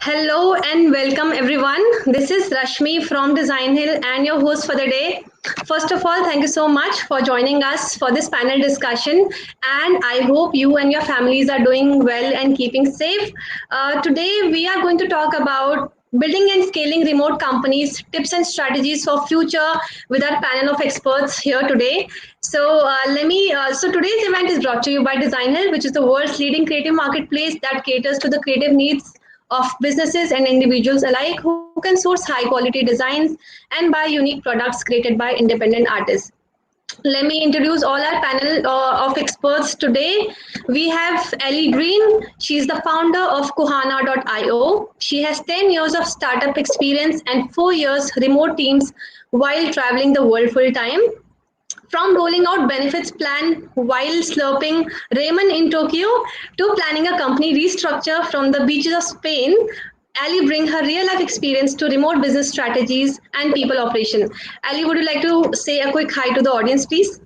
Hello and welcome everyone. This is Rashmi from Designhill and your host for the day. First of all, thank you so much for joining us for this panel discussion. And I hope you and your families are doing well and keeping safe. Today, we are going to talk about building and scaling remote companies, tips and strategies for future with our panel of experts here today. So today's event is brought to you by Designhill, which is the world's leading creative marketplace that caters to the creative needs of businesses and individuals alike who can source high quality designs and buy unique products created by independent artists. Let me introduce all our panel of experts today. We have Ellie Green. She's the founder of Kohana.io. She has 10 years of startup experience and 4 years remote teams while traveling the world full time. From rolling out benefits plan while slurping ramen in Tokyo to planning a company restructure from the beaches of Spain, Ali brings her real life experience to remote business strategies and people operation. Ali, would you like to say a quick hi to the audience, please?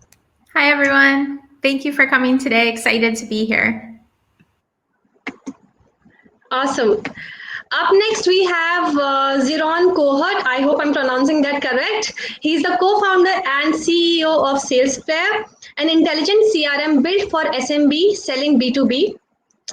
Hi, everyone. Thank you for coming today. Excited to be here. Awesome. Up next, we have Ziron Kohut. I hope I'm pronouncing that correct. He's the co-founder and CEO of SalesFlare, an intelligent CRM built for SMB selling B2B.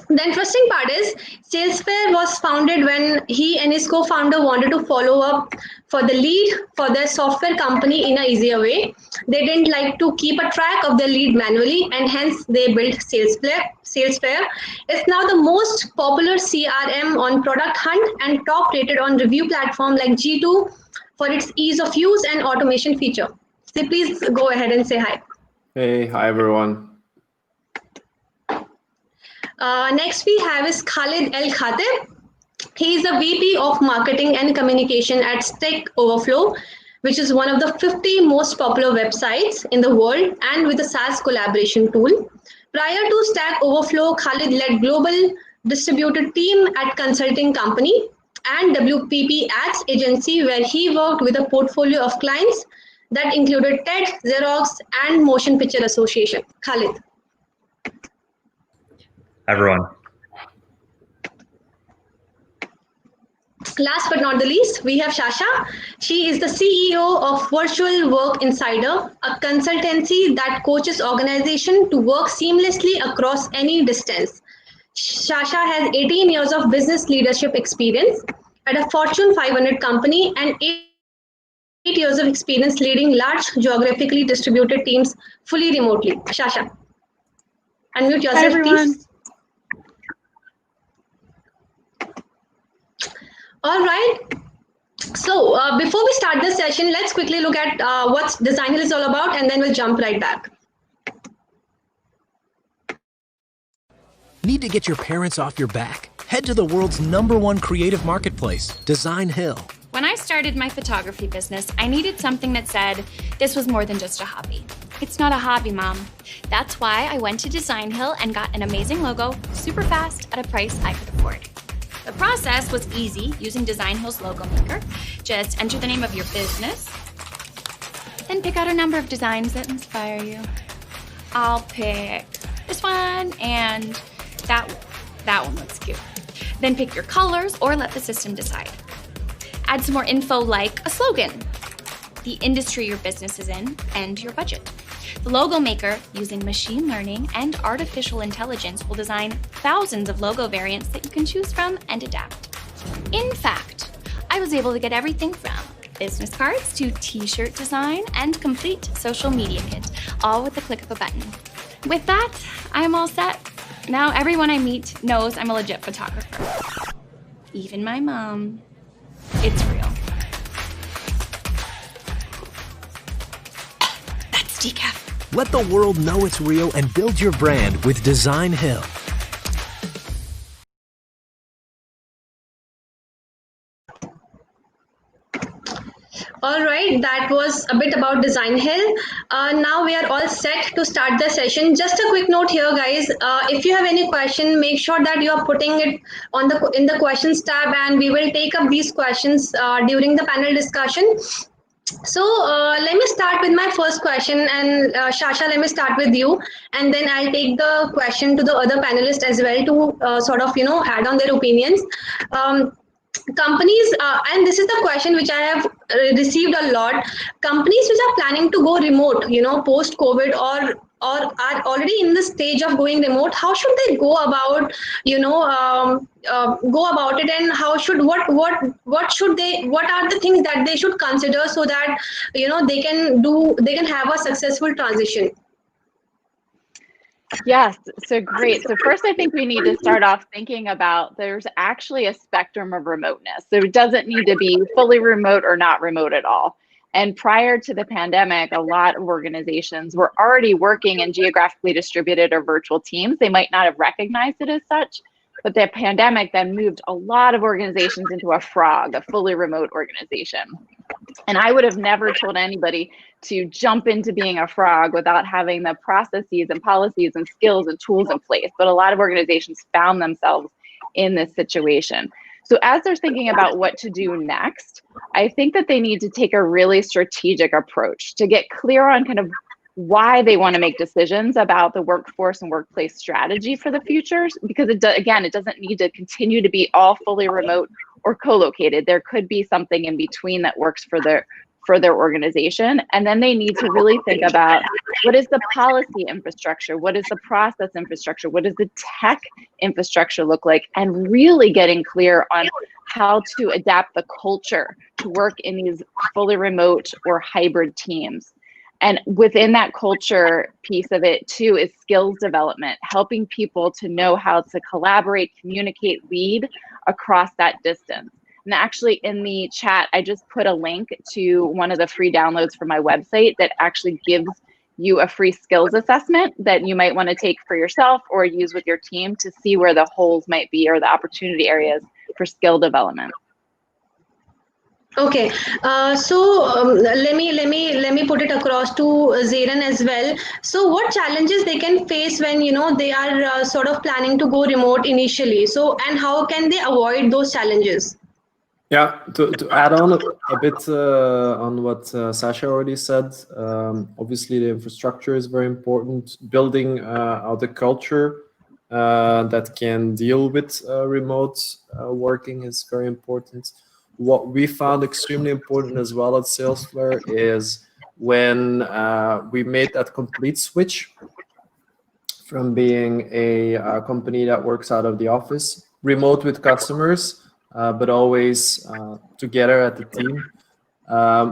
The interesting part is SalesFlare was founded when he and his co-founder wanted to follow up for the lead for their software company in an easier way. They didn't like to keep a track of their lead manually, and hence they built SalesFlare. SalesFlare is now the most popular CRM on Product Hunt and top rated on review platform like G2 for its ease of use and automation feature. So please go ahead and say hi. Hey, hi everyone. Next we have is Khalid El Khatib. He is the VP of Marketing and Communication at Stack Overflow, which is one of the 50 most popular websites in the world and with a SaaS collaboration tool. Prior to Stack Overflow, Khalid led global distributed team at consulting company and WPP Ads agency where he worked with a portfolio of clients that included TED, Xerox, and Motion Picture Association. Khalid. Hi, everyone. Last but not the least, we have Shasha. She is the CEO of Virtual Work Insider, a consultancy that coaches organizations to work seamlessly across any distance. Shasha has 18 years of business leadership experience at a Fortune 500 company and 8 years of experience leading large geographically distributed teams fully remotely. Shasha, unmute yourself, Hi, everyone. please. All right. So before we start this session, let's quickly look at what Designhill is all about, and then we'll jump right back. Need to get your parents off your back? Head to the world's #1 creative marketplace, Designhill. When I started my photography business, I needed something that said this was more than just a hobby. It's not a hobby, Mom. That's why I went to Designhill and got an amazing logo super fast at a price I could afford. The process was easy using Designhill's logo maker. Just enter the name of your business, then pick out a number of designs that inspire you. I'll pick this one and that one looks cute. Then pick your colors or let the system decide. Add some more info like a slogan, the industry your business is in, and your budget. The logo maker, using machine learning and artificial intelligence, will design thousands of logo variants that you can choose from and adapt. In fact, I was able to get everything from business cards to t-shirt design and complete social media kit, all with the click of a button. With that, I'm all set. Now everyone I meet knows I'm a legit photographer. Even my mom. It's real. That's decaf. Let the world know it's real and build your brand with Designhill. All right, that was a bit about Designhill. Now we are all set to start the session. Just a quick note here, guys. If you have any question, make sure that you are putting it on in the questions tab, and we will take up these questions during the panel discussion. So let me start with my first question, and Shasha, let me start with you, and then I'll take the question to the other panelists as well to sort of add on their opinions. companies, and this is the question which I have received a lot. Companies which are planning to go remote, post COVID, or are already in the stage of going remote, how should they go about, go about it, and how should what should they, what are the things that they should consider so that they can have a successful transition? Yes, so great. So first, I think we need to start off thinking about there's actually a spectrum of remoteness. So it doesn't need to be fully remote or not remote at all. And prior to the pandemic, a lot of organizations were already working in geographically distributed or virtual teams. They might not have recognized it as such, but the pandemic then moved a lot of organizations into a frog, a fully remote organization. And I would have never told anybody to jump into being a frog without having the processes and policies and skills and tools in place. But a lot of organizations found themselves in this situation. So as they're thinking about what to do next, I think that they need to take a really strategic approach to get clear on kind of why they want to make decisions about the workforce and workplace strategy for the future. Because it doesn't need to continue to be all fully remote or co-located. There could be something in between that works for their organization. And then they need to really think about, what is the policy infrastructure? What is the process infrastructure? What does the tech infrastructure look like? And really getting clear on how to adapt the culture to work in these fully remote or hybrid teams. And within that culture piece of it too is skills development, helping people to know how to collaborate, communicate, lead across that distance. And actually in the chat, I just put a link to one of the free downloads from my website that actually gives you a free skills assessment that you might want to take for yourself or use with your team to see where the holes might be or the opportunity areas for skill development. Okay, let me put it across to Zeren as well. So, what challenges they can face when they are sort of planning to go remote initially? So, and how can they avoid those challenges? Yeah, to add on a bit on what Sasha already said, obviously the infrastructure is very important. Building out a culture that can deal with remote working is very important. What we found extremely important as well at Salesforce is when we made that complete switch from being a company that works out of the office, remote with customers, but always together at the team,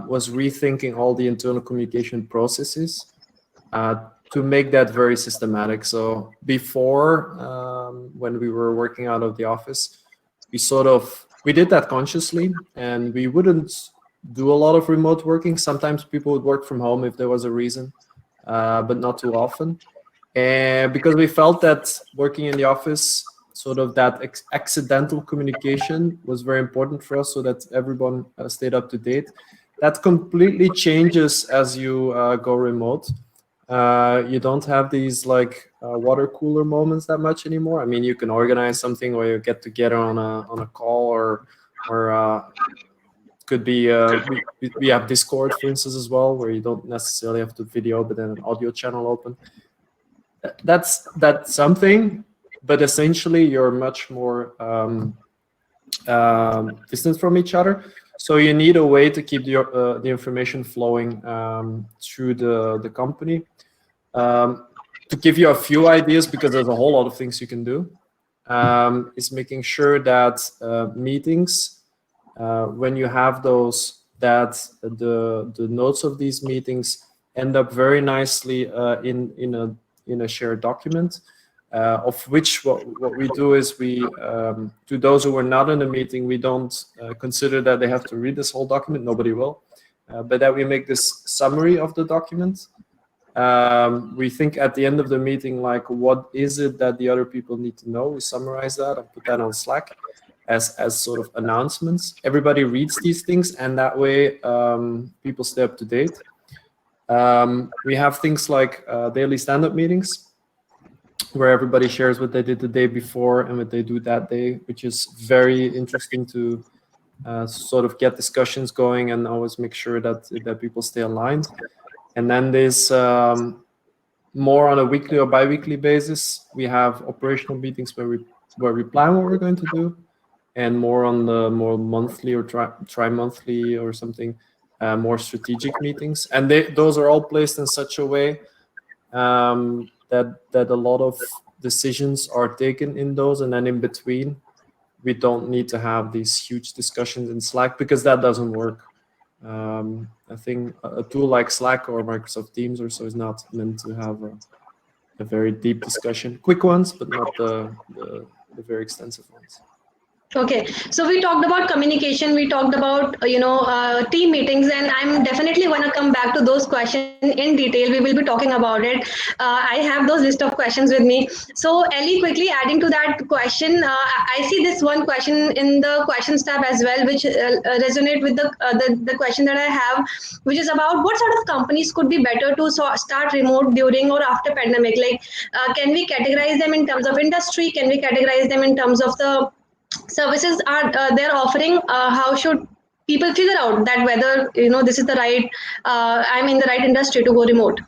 was rethinking all the internal communication processes to make that very systematic. So before, when we were working out of the office, we did that consciously, and we wouldn't do a lot of remote working. Sometimes people would work from home if there was a reason, but not too often. And because we felt that working in the office, sort of that accidental communication was very important for us so that everyone stayed up to date. That completely changes as you go remote. You don't have these like water cooler moments that much anymore. I mean, you can organize something where you get together on a call, or could be we have Discord, for instance, as well, where you don't necessarily have to video, but then an audio channel open. That's something, but essentially you're much more distant from each other. So you need a way to keep the information flowing through the company. To give you a few ideas, because there's a whole lot of things you can do, is making sure that meetings, when you have those, that the notes of these meetings end up very nicely in a shared document. Of which what we do is we, to those who are not in the meeting, we don't consider that they have to read this whole document. Nobody will, but that we make this summary of the document. We think at the end of the meeting, like, what is it that the other people need to know? We summarize that and put that on Slack as sort of announcements. Everybody reads these things, and that way people stay up to date. We have things like daily stand-up meetings, where everybody shares what they did the day before and what they do that day, which is very interesting to sort of get discussions going and always make sure that people stay aligned. And then there's more on a weekly or bi-weekly basis. We have operational meetings where we plan what we're going to do. and more on the more monthly or tri-monthly or something, more strategic meetings. And those are all placed in such a way that a lot of decisions are taken in those, and then in between, we don't need to have these huge discussions in Slack, because that doesn't work. I think a tool like Slack or Microsoft Teams or so is not meant to have a very deep discussion. Quick ones, but not the very extensive ones. Okay, so we talked about communication, we talked about team meetings, and I'm definitely going to come back to those questions in detail. We will be talking about it. I have those list of questions with me. So Ellie, quickly adding to that question, I see this one question in the questions tab as well, which resonate with the question that I have, which is about what sort of companies could be better to start remote during or after pandemic. Like, can we categorize them in terms of industry? Can we categorize them in terms of the services are they're offering? How should people figure out that whether this is the right I'm in the right industry to go remote?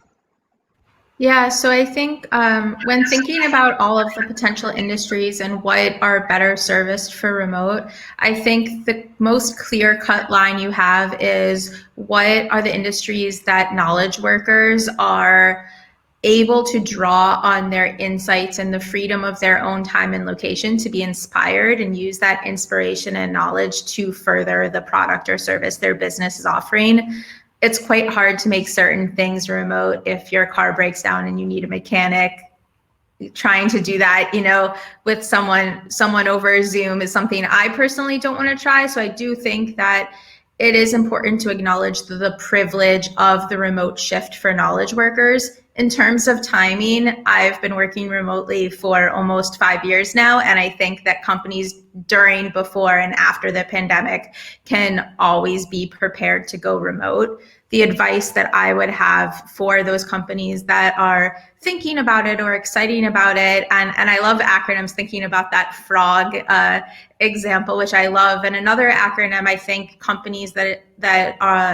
Yeah, so I think when thinking about all of the potential industries and what are better serviced for remote, I think the most clear-cut line you have is what are the industries that knowledge workers are able to draw on their insights and the freedom of their own time and location to be inspired and use that inspiration and knowledge to further the product or service their business is offering. It's quite hard to make certain things remote. If your car breaks down and you need a mechanic, trying to do that, with someone over Zoom is something I personally don't want to try. So I do think that it is important to acknowledge the privilege of the remote shift for knowledge workers. In terms of timing, I've been working remotely for almost 5 years now, and I think that companies during, before, and after the pandemic can always be prepared to go remote. The advice that I would have for those companies that are thinking about it or exciting about it, and I love acronyms, thinking about that frog example, which I love. And another acronym I think companies that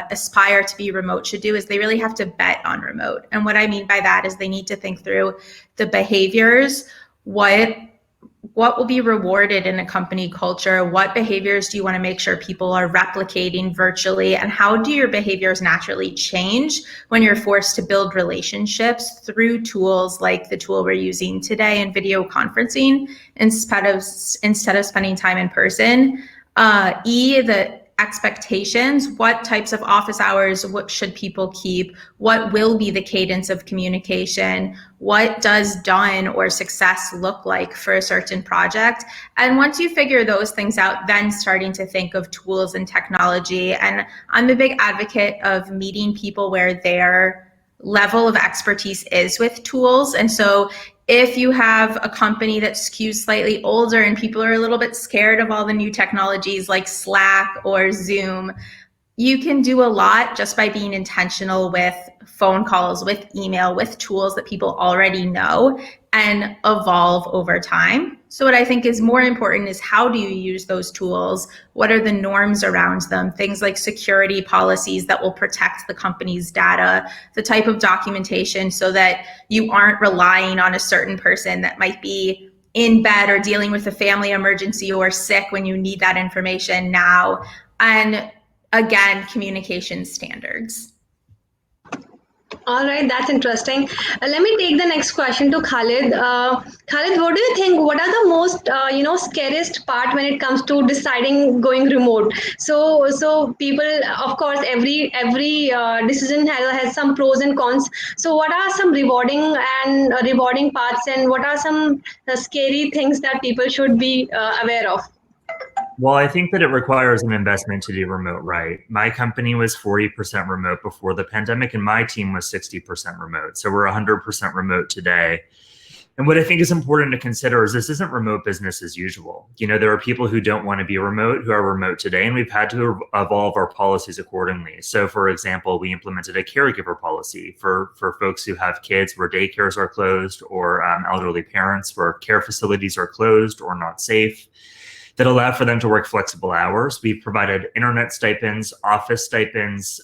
aspire to be remote should do is they really have to bet on remote. And what I mean by that is they need to think through the behaviors, what will be rewarded in a company culture, what behaviors do you want to make sure people are replicating virtually, and how do your behaviors naturally change when you're forced to build relationships through tools like the tool we're using today in video conferencing instead of spending time in person. The expectations, what types of office hours, what should people keep, what will be the cadence of communication, what does done or success look like for a certain project. And once you figure those things out, then starting to think of tools and technology. And I'm a big advocate of meeting people where their level of expertise is with tools. And so if you have a company that skews slightly older and people are a little bit scared of all the new technologies like Slack or Zoom, you can do a lot just by being intentional with phone calls, with email, with tools that people already know and evolve over time. So what I think is more important is how do you use those tools? What are the norms around them? Things like security policies that will protect the company's data, the type of documentation so that you aren't relying on a certain person that might be in bed or dealing with a family emergency or sick when you need that information now. And again, communication standards. All right, that's interesting. Let me take the next question to Khalid. Khalid, what do you think? What are the most scariest part when it comes to deciding going remote? So people, of course, every decision has some pros and cons. So what are some rewarding parts, and what are some scary things that people should be aware of? Well, I think that it requires an investment to do remote right. My company was 40% remote before the pandemic, and my team was 60% remote. So we're 100% remote today. And what I think is important to consider is this isn't remote business as usual. There are people who don't want to be remote, who are remote today, and we've had to evolve our policies accordingly. So for example, we implemented a caregiver policy for folks who have kids where daycares are closed, or elderly parents where care facilities are closed or not safe, that allow for them to work flexible hours. We've provided internet stipends, office stipends,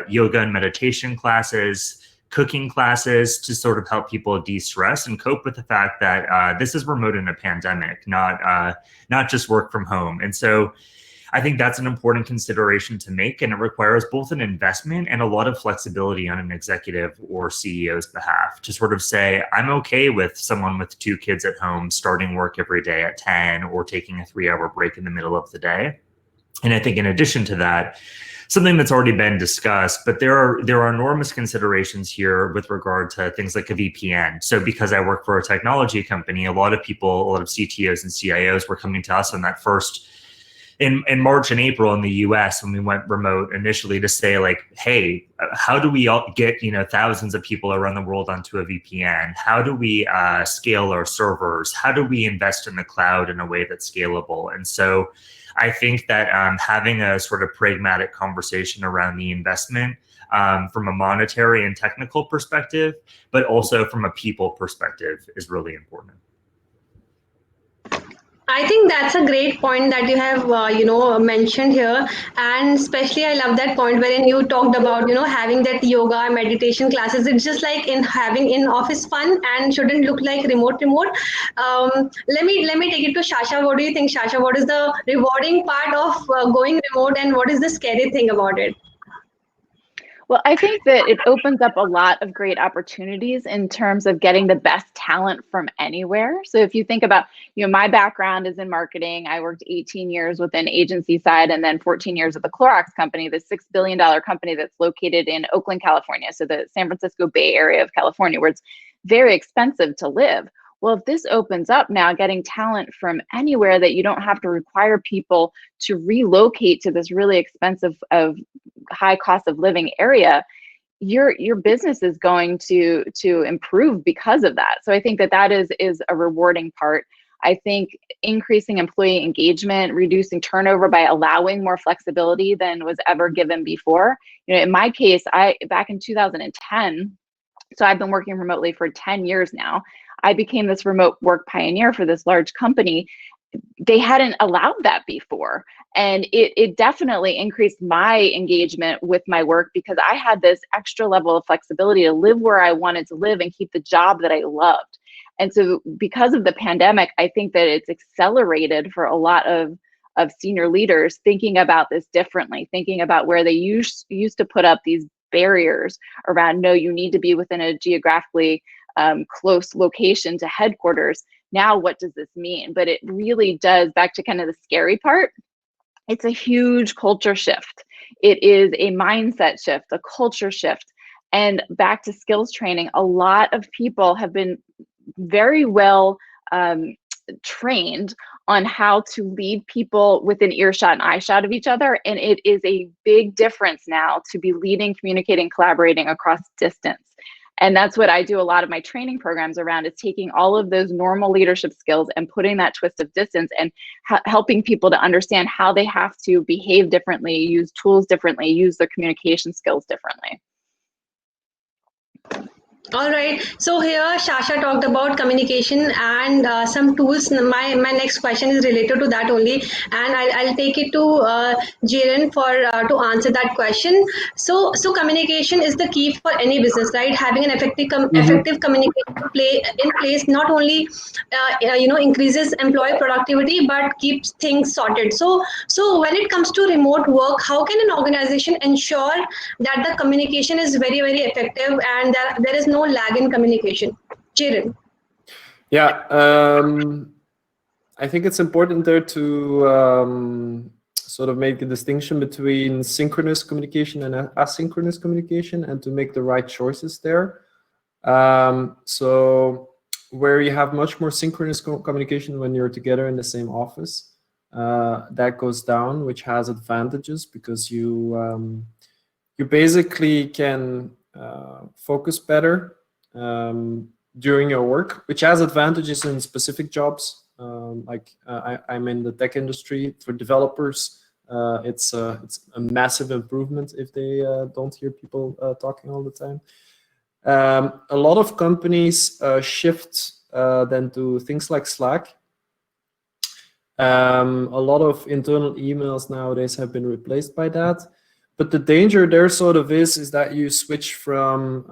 yoga and meditation classes, cooking classes to sort of help people de-stress and cope with the fact that this is remote in a pandemic, not just work from home. And so I think that's an important consideration to make, and it requires both an investment and a lot of flexibility on an executive or CEO's behalf to sort of say, I'm okay with someone with 2 kids at home starting work every day at 10 or taking a 3-hour break in the middle of the day. And I think in addition to that, something that's already been discussed, but there are enormous considerations here with regard to things like a VPN. So because I work for a technology company, a lot of CTOs and CIOs were coming to us on that first in March and April in the US when we went remote initially to say like, hey, how do we all get thousands of people around the world onto a VPN? How do we scale our servers? How do we invest in the cloud in a way that's scalable? And so I think that having a sort of pragmatic conversation around the investment from a monetary and technical perspective, but also from a people perspective is really important. I think that's a great point that you have, mentioned here, and especially I love that point wherein you talked about, having that yoga meditation classes. It's just like in having in-office fun and shouldn't look like remote. Let me take it to Shasha. What do you think, Shasha? What is the rewarding part of going remote, and what is the scary thing about it? Well, I think that it opens up a lot of great opportunities in terms of getting the best talent from anywhere. So if you think about, my background is in marketing. I worked 18 years within agency side and then 14 years at the Clorox company, the $6 billion company that's located in Oakland, California. So the San Francisco Bay Area of California, where it's very expensive to live. Well, if this opens up now, getting talent from anywhere that you don't have to require people to relocate to this really expensive of high cost of living area, your business is going to improve because of that. So I think that is a rewarding part. I think increasing employee engagement, reducing turnover by allowing more flexibility than was ever given before. In my case, back in 2010, so I've been working remotely for 10 years now. I became this remote work pioneer for this large company. They hadn't allowed that before. And it definitely increased my engagement with my work because I had this extra level of flexibility to live where I wanted to live and keep the job that I loved. And so because of the pandemic, I think that it's accelerated for a lot of senior leaders thinking about this differently, thinking about where they used to put up these barriers around, no, you need to be within a geographically close location to headquarters. Now, what does this mean? But it really does, back to kind of the scary part, it's a huge culture shift. It is a mindset shift, a culture shift. And back to skills training, a lot of people have been very well trained on how to lead people within earshot and eyeshot of each other. And it is a big difference now to be leading, communicating, collaborating across distance. And that's what I do a lot of my training programs around, is taking all of those normal leadership skills and putting that twist of distance and helping people to understand how they have to behave differently, use tools differently, use their communication skills differently. All right. So here, Shasha talked about communication and some tools. My next question is related to that only, and I'll take it to Jiren for to answer that question. So communication is the key for any business, right? Having an effective communication in place not only increases employee productivity but keeps things sorted. So when it comes to remote work, how can an organization ensure that the communication is very, very effective and that there is no lag in communication? Jiren. Yeah, I think it's important there to sort of make a distinction between synchronous communication and asynchronous communication, and to make the right choices there. So where you have much more synchronous communication when you're together in the same office, that goes down, which has advantages because you basically can focus better during your work, which has advantages in specific jobs. I'm in the tech industry. For developers, it's a massive improvement if they don't hear people talking all the time. A lot of companies shift then to things like Slack. A lot of internal emails nowadays have been replaced by that. But the danger there sort of is that you switch from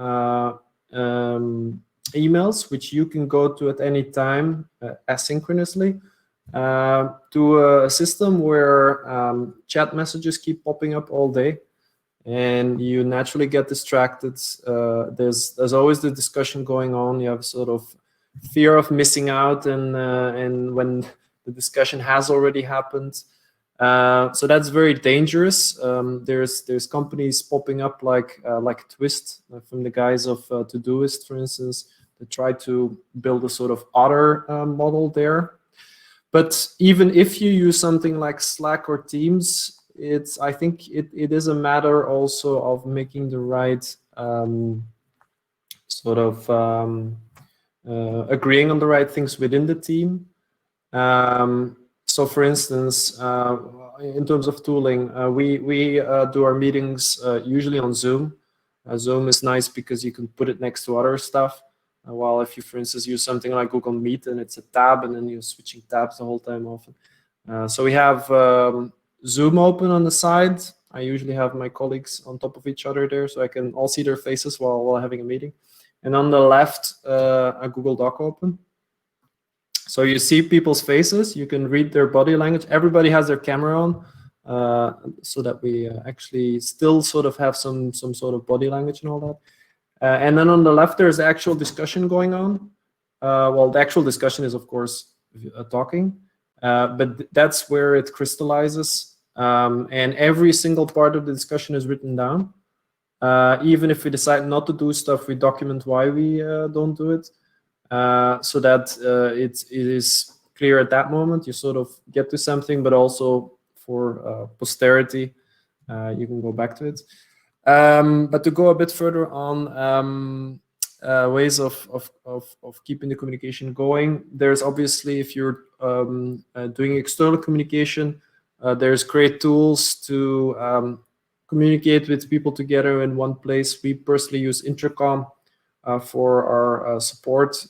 emails, which you can go to at any time asynchronously, to a system where chat messages keep popping up all day, and you naturally get distracted. There's always the discussion going on. You have sort of fear of missing out, and when the discussion has already happened. So that's very dangerous. There's companies popping up like Twist, from the guys of Todoist, for instance, that try to build a sort of otter model there. But even if you use something like Slack or Teams, I think it is a matter also of making the right sort of agreeing on the right things within the team. So for instance, in terms of tooling, we do our meetings usually on Zoom. Zoom is nice because you can put it next to other stuff. While if you, for instance, use something like Google Meet and it's a tab and then you're switching tabs the whole time often. So we have Zoom open on the side. I usually have my colleagues on top of each other there so I can all see their faces while having a meeting. And on the left, a Google Doc open. So you see people's faces, you can read their body language. Everybody has their camera on, so that we actually still sort of have some sort of body language and all that. And then on the left, there's actual discussion going on. Well, the actual discussion is, of course, talking, but that's where it crystallizes. And every single part of the discussion is written down. Even if we decide not to do stuff, we document why we don't do it. So that it is clear at that moment. You sort of get to something, but also for posterity, you can go back to it. But to go a bit further on ways of keeping the communication going, there's obviously, if you're doing external communication, there's great tools to communicate with people together in one place. We personally use Intercom for our support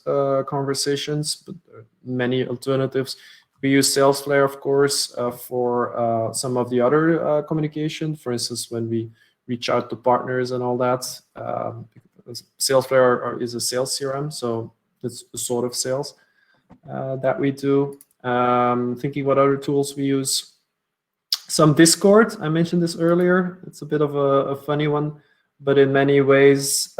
conversations, but many alternatives. We use Salesflare, of course, for some of the other communication. For instance, when we reach out to partners and all that. Salesflare is a sales CRM, so it's a sort of sales that we do. Thinking what other tools we use. Some Discord, I mentioned this earlier. It's a bit of a funny one, but in many ways,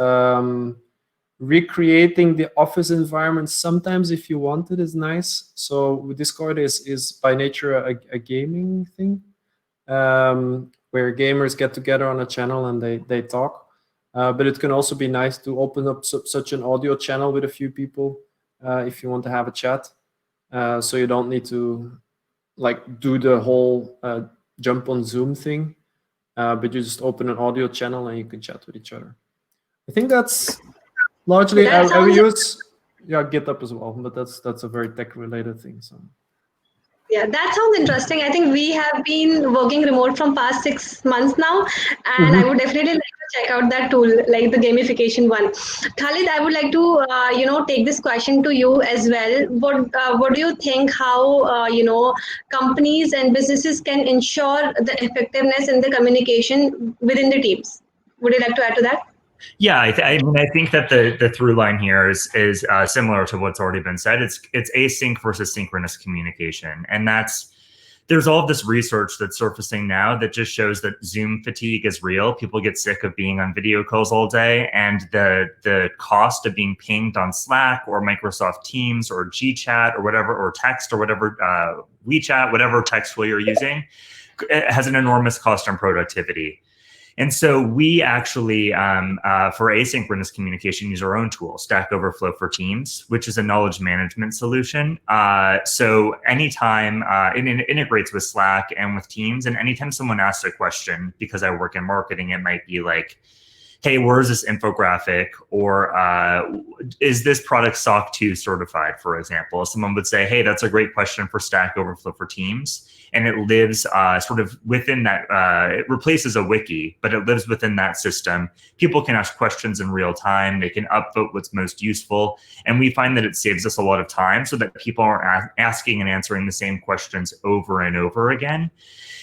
recreating the office environment sometimes, if you want it, is nice. So Discord is by nature a gaming thing, where gamers get together on a channel and they talk. But it can also be nice to open up such an audio channel with a few people if you want to have a chat. So you don't need to like do the whole jump on Zoom thing, but you just open an audio channel and you can chat with each other. I think that's largely, I use GitHub as well, but that's a very tech related thing. So. Yeah, that sounds interesting. I think we have been working remote from past 6 months now, and I would definitely like to check out that tool, like the gamification one. Khalid, I would like to take this question to you as well. What do you think? How companies and businesses can ensure the effectiveness in the communication within the teams? Would you like to add to that? Yeah, I think that the through line here is similar to what's already been said. It's async versus synchronous communication, and there's all of this research that's surfacing now that just shows that Zoom fatigue is real. People get sick of being on video calls all day, and the cost of being pinged on Slack or Microsoft Teams or GChat or whatever, or text or whatever, WeChat, whatever text tool you're using, it has an enormous cost on productivity. And so we actually, for asynchronous communication, use our own tool, Stack Overflow for Teams, which is a knowledge management solution. So anytime it integrates with Slack and with Teams, and anytime someone asks a question, because I work in marketing, it might be like, hey, where is this infographic? Or is this product SOC 2 certified, for example? Someone would say, hey, that's a great question for Stack Overflow for Teams. and it lives sort of within that. It replaces a wiki, but it lives within that system. People can ask questions in real time. They can upvote what's most useful, and we find that it saves us a lot of time so that people aren't asking and answering the same questions over and over again.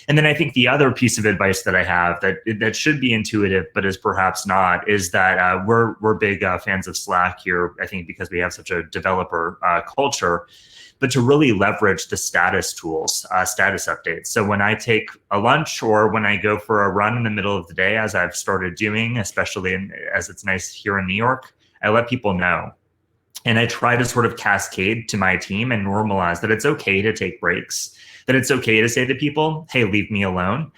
And then I think the other piece of advice that I have that should be intuitive, but is perhaps not, is that we're big fans of Slack here, I think, because we have such a developer culture, but to really leverage the status tools, status updates. So when I take a lunch or when I go for a run in the middle of the day, as I've started doing, especially as it's nice here in New York, I let people know. And I try to sort of cascade to my team and normalize that it's okay to take breaks, that it's okay to say to people, hey, leave me alone,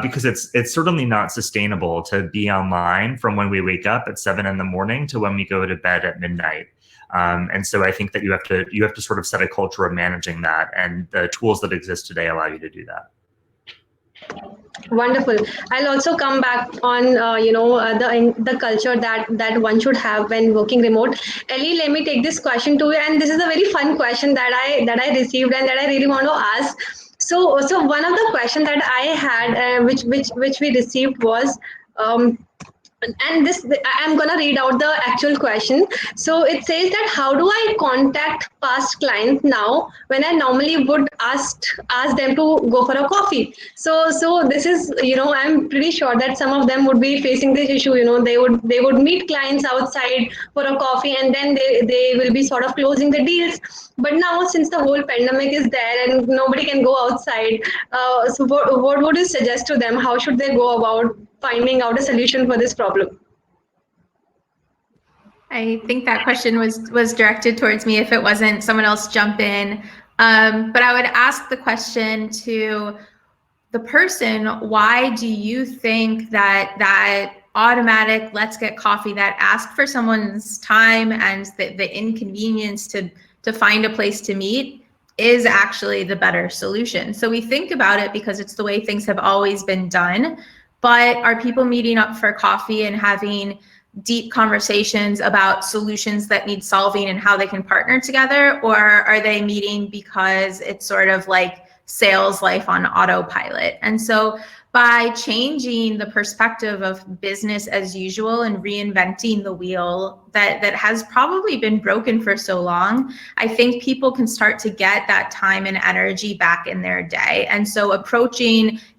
because it's certainly not sustainable to be online from when we wake up at 7 a.m. to when we go to bed at midnight. And so I think that you have to sort of set a culture of managing that, and the tools that exist today allow you to do that. Wonderful. I'll also come back on the culture that one should have when working remote. Ellie, let me take this question to you, and this is a very fun question that I received and that I really want to ask. So one of the questions that I had, which we received was. And this, I'm gonna read out the actual question. So it says that, how do I contact past clients now when I normally would ask them to go for a coffee? So this is, I'm pretty sure that some of them would be facing this issue. They would meet clients outside for a coffee, and then they will be sort of closing the deals. But now, since the whole pandemic is there and nobody can go outside, so what would you suggest to them? How should they go about finding out a solution for this problem? I think that question was directed towards me. If it wasn't, someone else jump in. But I would ask the question to the person, why do you think that automatic let's get coffee, that ask for someone's time and the inconvenience to find a place to meet is actually the better solution? So we think about it because it's the way things have always been done. But are people meeting up for coffee and having deep conversations about solutions that need solving and how they can partner together? Or are they meeting because it's sort of like sales life on autopilot? And so by changing the perspective of business as usual and reinventing the wheel that has probably been broken for so long, I think people can start to get that time and energy back in their day. And so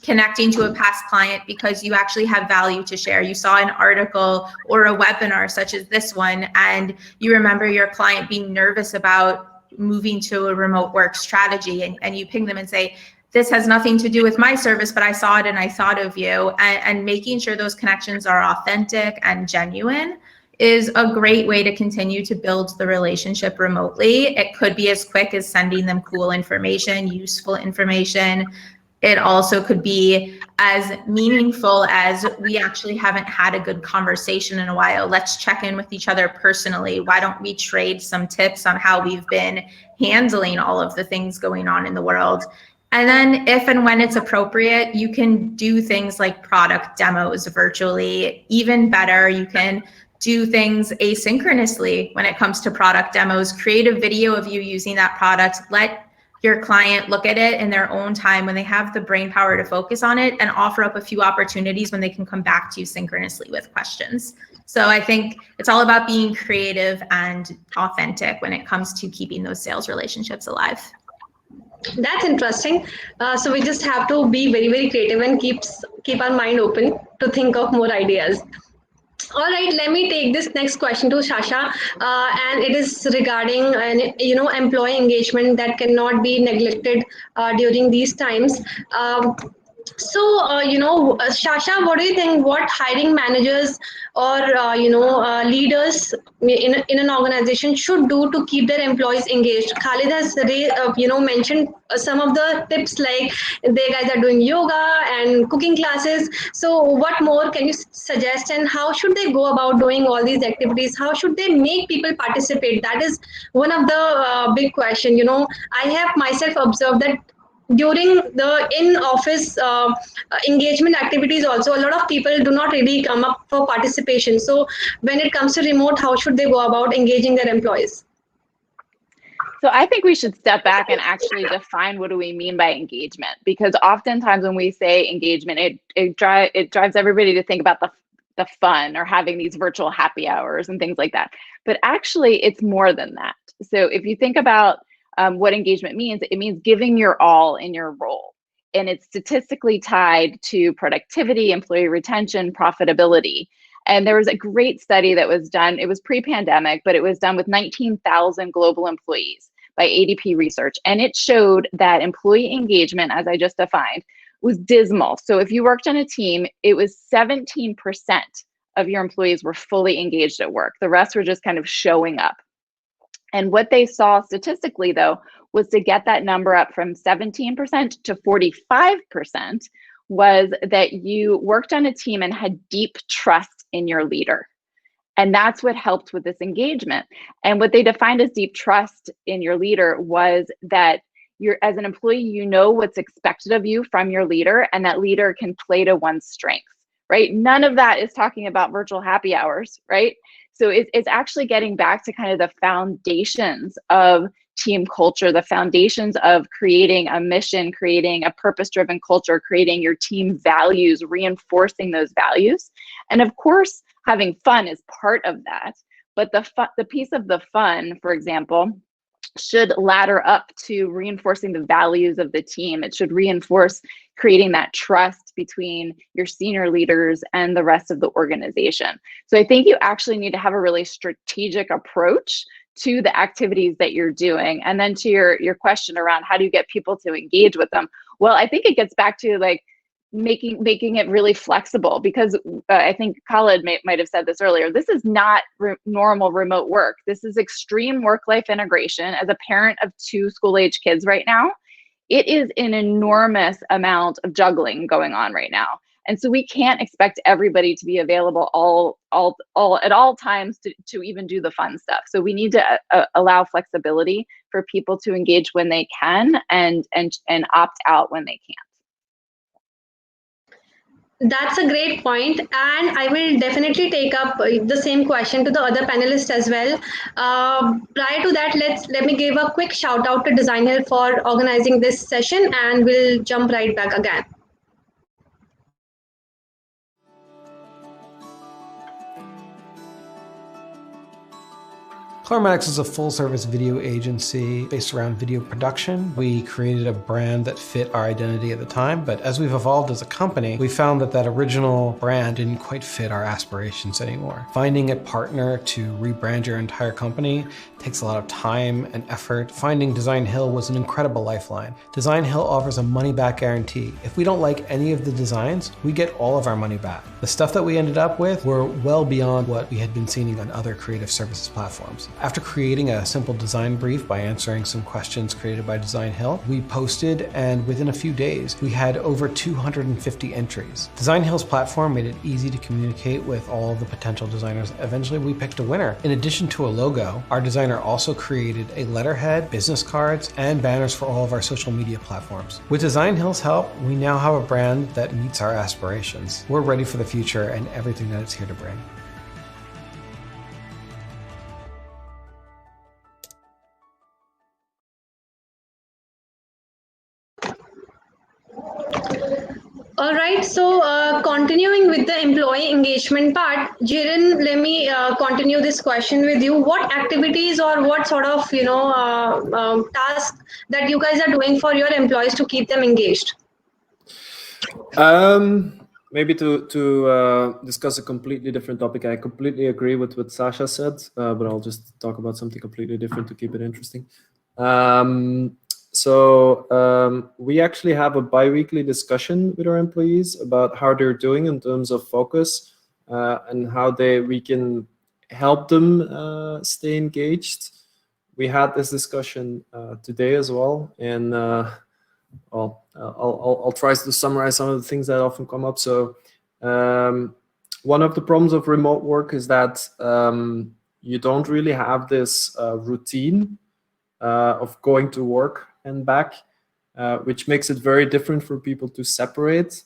connecting to a past client because you actually have value to share. You saw an article or a webinar such as this one, and you remember your client being nervous about moving to a remote work strategy, and you ping them and say, this has nothing to do with my service, but I saw it and I thought of you. And making sure those connections are authentic and genuine is a great way to continue to build the relationship remotely. It could be as quick as sending them cool information, useful information. It also could be as meaningful as, we actually haven't had a good conversation in a while. Let's check in with each other personally. Why don't we trade some tips on how we've been handling all of the things going on in the world? And then if and when it's appropriate, you can do things like product demos virtually. Even better, you can do things asynchronously when it comes to product demos. Create a video of you using that product. Let your client look at it in their own time when they have the brain power to focus on it, and offer up a few opportunities when they can come back to you synchronously with questions. So I think it's all about being creative and authentic when it comes to keeping those sales relationships alive. That's interesting. So we just have to be very, very creative and keep our mind open to think of more ideas. All right, let me take this next question to Sasha, and it is regarding employee engagement that cannot be neglected during these times. Sasha, what do you think? What hiring managers or leaders in an organization should do to keep their employees engaged? Khalid has mentioned some of the tips, like they guys are doing yoga and cooking classes. So what more can you suggest, and how should they go about doing all these activities? How should they make people participate? That is one of the big question. I have myself observed that during the in-office engagement activities also, a lot of people do not really come up for participation. So when it comes to remote, how should they go about engaging their employees? So I think we should step back and actually define what do we mean by engagement, because oftentimes when we say engagement, it drives everybody to think about the fun or having these virtual happy hours and things like that. But actually, it's more than that. So if you think about what engagement means, it means giving your all in your role. And it's statistically tied to productivity, employee retention, profitability. And there was a great study that was done. It was pre-pandemic, but it was done with 19,000 global employees by ADP Research. And it showed that employee engagement, as I just defined, was dismal. So if you worked on a team, it was 17% of your employees were fully engaged at work. The rest were just kind of showing up. And what they saw statistically, though, was to get that number up from 17% to 45%, was that you worked on a team and had deep trust in your leader. And that's what helped with this engagement. And what they defined as deep trust in your leader was that you're, as an employee, you know what's expected of you from your leader, and that leader can play to one's strengths, right? None of that is talking about virtual happy hours, right? So it's actually getting back to kind of the foundations of team culture, the foundations of creating a mission, creating a purpose-driven culture, creating your team values, reinforcing those values. And of course, having fun is part of that. But the piece of the fun, for example, should ladder up to reinforcing the values of the team. It should reinforce creating that trust between your senior leaders and the rest of the organization. So I think you actually need to have a really strategic approach to the activities that you're doing. And then to your question around how do you get people to engage with them? Well, I think it gets back to like making it really flexible, because I think Khaled might have said this earlier. This is not normal remote work. This is extreme work-life integration. As a parent of 2 school-age kids right now, it is an enormous amount of juggling going on right now. And so we can't expect everybody to be available at all times to even do the fun stuff. So we need to allow flexibility for people to engage when they can and opt out when they can't. That's a great point, and I will definitely take up the same question to the other panelists as well. Prior to that, let me give a quick shout out to Designhill for organizing this session, and we'll jump right back again. Clarematics is a full-service video agency based around video production. We created a brand that fit our identity at the time, but as we've evolved as a company, we found that original brand didn't quite fit our aspirations anymore. Finding a partner to rebrand your entire company takes a lot of time and effort. Finding Designhill was an incredible lifeline. Designhill offers a money-back guarantee. If we don't like any of the designs, we get all of our money back. The stuff that we ended up with were well beyond what we had been seeing on other creative services platforms. After creating a simple design brief by answering some questions created by Designhill, we posted, and within a few days, we had over 250 entries. Designhill's platform made it easy to communicate with all of the potential designers. Eventually, we picked a winner. In addition to a logo, our designer also created a letterhead, business cards, and banners for all of our social media platforms. With Designhill's help, we now have a brand that meets our aspirations. We're ready for the future and everything that it's here to bring. All right, so continuing with the employee engagement part, Jiren, let me continue this question with you. What activities or what sort of tasks that you guys are doing for your employees to keep them engaged? Maybe to discuss a completely different topic. I completely agree with what Sasha said, but I'll just talk about something completely different to keep it interesting. So we actually have a bi-weekly discussion with our employees about how they're doing in terms of focus and how we can help them stay engaged. We had this discussion today as well, and I'll try to summarize some of the things that often come up. So one of the problems of remote work is that you don't really have this routine of going to work and back, which makes it very different for people to separate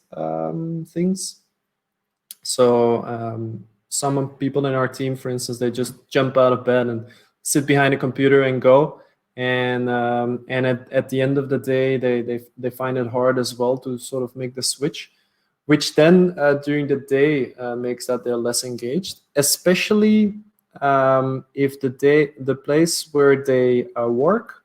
things. So some people in our team, for instance, they just jump out of bed and sit behind a computer and go. and at the end of the day, they find it hard as well to sort of make the switch, which then during the day makes that they're less engaged, especially if the place where they work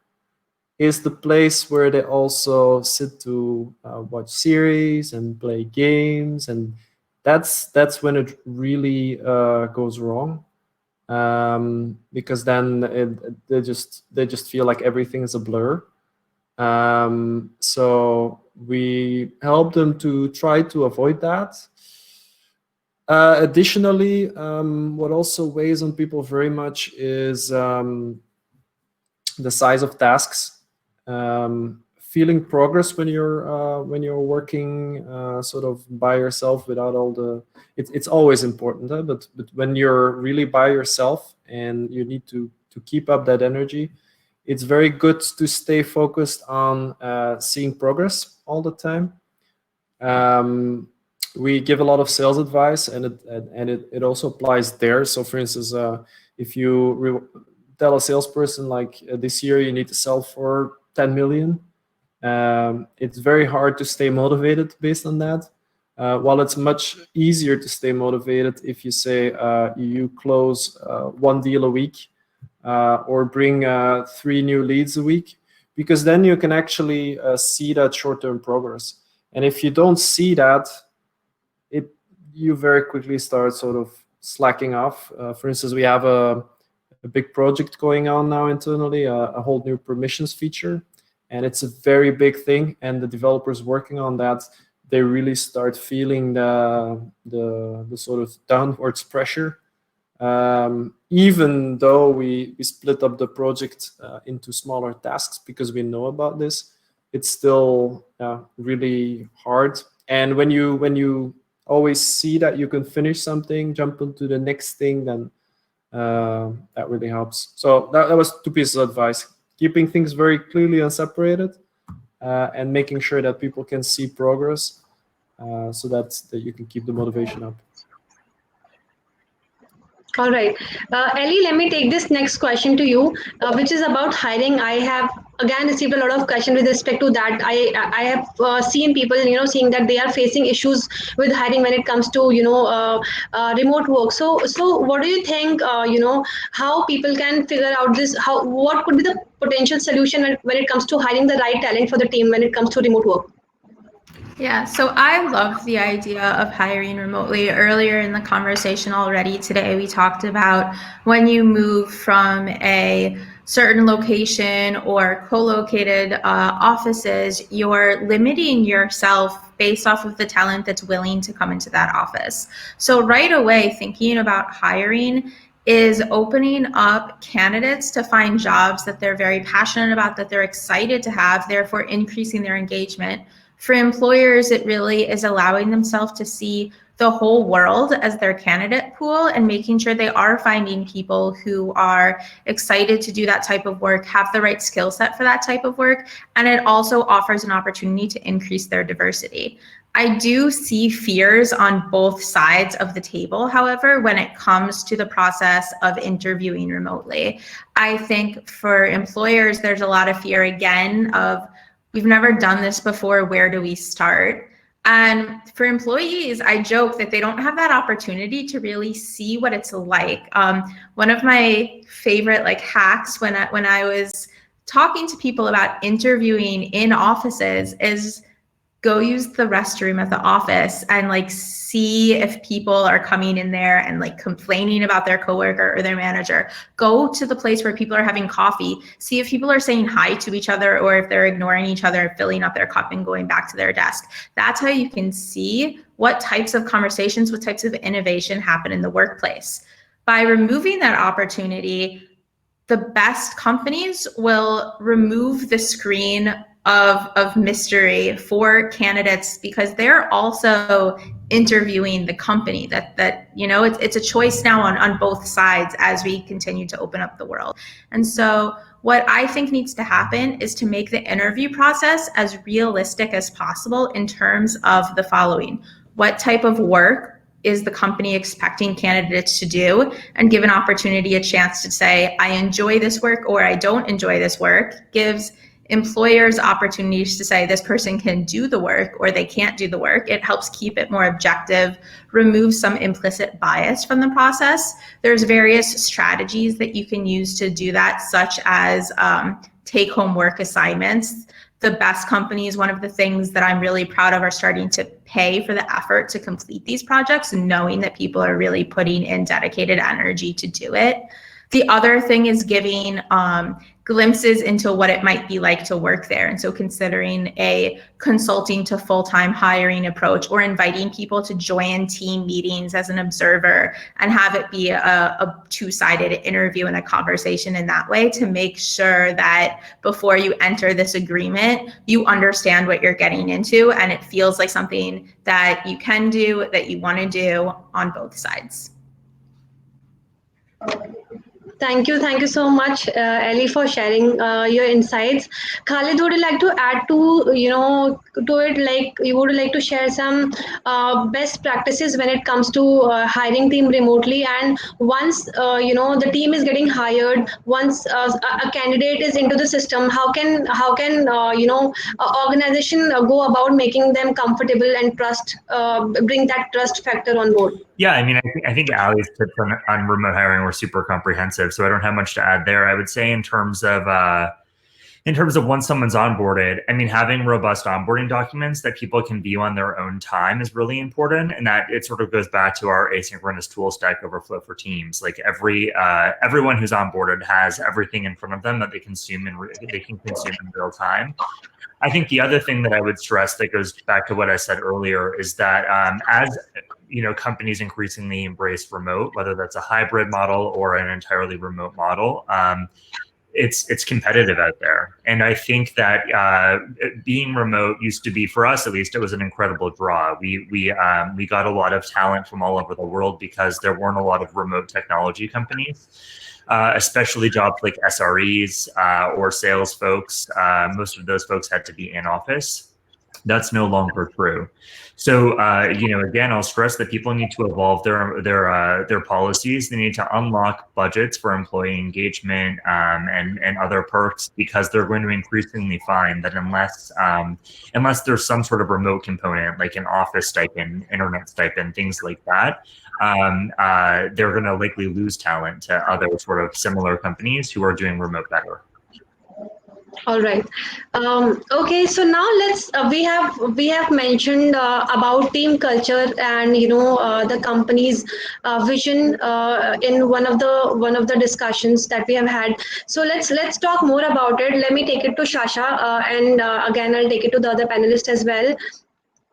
is the place where they also sit to watch series and play games, and that's when it really goes wrong, because then they just feel like everything is a blur. So we help them to try to avoid that. Additionally, what also weighs on people very much is the size of tasks. Feeling progress when you're working sort of by yourself without all the it's always important, but when you're really by yourself and you need to keep up that energy, it's very good to stay focused on seeing progress all the time. We give a lot of sales advice, and it also applies there. So for instance, if you tell a salesperson like this year you need to sell for 10 million, it's very hard to stay motivated based on that. While it's much easier to stay motivated if you say you close one deal a week or bring 3 new leads a week, because then you can actually see that short-term progress. And if you don't see that, you very quickly start sort of slacking off. For instance, we have a big project going on now internally, a whole new permissions feature, and it's a very big thing. And the developers working on that, they really start feeling the sort of downwards pressure. Even though we split up the project into smaller tasks because we know about this, it's still really hard. And when you always see that you can finish something, jump into the next thing, then that really helps. So that was 2 pieces of advice: keeping things very clearly and separated, and making sure that people can see progress, so that you can keep the motivation up. All right. Ellie, let me take this next question to you, which is about hiring. I have again received a lot of questions with respect to that. I have seen people, saying that they are facing issues with hiring when it comes to, remote work. So what do you think, how people can figure out this? What could be the potential solution when it comes to hiring the right talent for the team when it comes to remote work? Yeah, so I love the idea of hiring remotely. Earlier in the conversation already today, we talked about when you move from a certain location or co-located offices, you're limiting yourself based off of the talent that's willing to come into that office. So right away, thinking about hiring is opening up candidates to find jobs that they're very passionate about, that they're excited to have, therefore increasing their engagement. For employers, it really is allowing themselves to see the whole world as their candidate pool and making sure they are finding people who are excited to do that type of work, have the right skill set for that type of work, and it also offers an opportunity to increase their diversity. I do see fears on both sides of the table, however, when it comes to the process of interviewing remotely. I think for employers, there's a lot of fear again of, we've never done this before, where do we start? And for employees, I joke that they don't have that opportunity to really see what it's like. One of my favorite hacks when I was talking to people about interviewing in offices is go use the restroom at the office and see if people are coming in there and complaining about their coworker or their manager. Go to the place where people are having coffee, see if people are saying hi to each other or if they're ignoring each other, filling up their cup and going back to their desk. That's how you can see what types of conversations, what types of innovation happen in the workplace. By removing that opportunity, the best companies will remove the screen of mystery for candidates, because they're also interviewing the company. That it's a choice now on both sides as we continue to open up the world. And so what I think needs to happen is to make the interview process as realistic as possible in terms of the following: what type of work is the company expecting candidates to do, and give an opportunity a chance to say, I enjoy this work or I don't enjoy this work, gives employers opportunities to say this person can do the work or they can't do the work. It helps keep it more objective, remove some implicit bias from the process. There's various strategies that you can use to do that, such as take-home work assignments. The best companies, one of the things that I'm really proud of, are starting to pay for the effort to complete these projects, knowing that people are really putting in dedicated energy to do it. The other thing is giving glimpses into what it might be like to work there. And so considering a consulting to full-time hiring approach, or inviting people to join team meetings as an observer and have it be a two-sided interview and a conversation in that way, to make sure that before you enter this agreement, you understand what you're getting into and it feels like something that you can do, that you want to do on both sides. Thank you so much, Ellie, for sharing your insights. Khalid, would you like to add to to it? Like, you would like to share some best practices when it comes to hiring team remotely, and once the team is getting hired, once a candidate is into the system, how can organization go about making them comfortable and bring that trust factor on board? Yeah, I mean, I think Ali's tips on remote hiring were super comprehensive, so I don't have much to add there. I would say in terms of once someone's onboarded, I mean, having robust onboarding documents that people can view on their own time is really important, and that it sort of goes back to our asynchronous tool stack overflow for teams. Like everyone who's onboarded has everything in front of them that they can consume in real time. I think the other thing that I would stress that goes back to what I said earlier is that as companies increasingly embrace remote, whether that's a hybrid model or an entirely remote model, it's competitive out there. And I think that being remote used to be, for us at least, it was an incredible draw. We got a lot of talent from all over the world because there weren't a lot of remote technology companies. Especially jobs like SREs or sales folks. Most of those folks had to be in office. That's no longer true. So, again, I'll stress that people need to evolve their policies. They need to unlock budgets for employee engagement and other perks, because they're going to increasingly find that unless there's some sort of remote component, like an office stipend, internet stipend, things like that, they're going to likely lose talent to other sort of similar companies who are doing remote better. All right. Okay. So now we have mentioned about team culture and the company's vision in one of the discussions that we have had. So let's talk more about it. Let me take it to Shasha, and again I'll take it to the other panelists as well.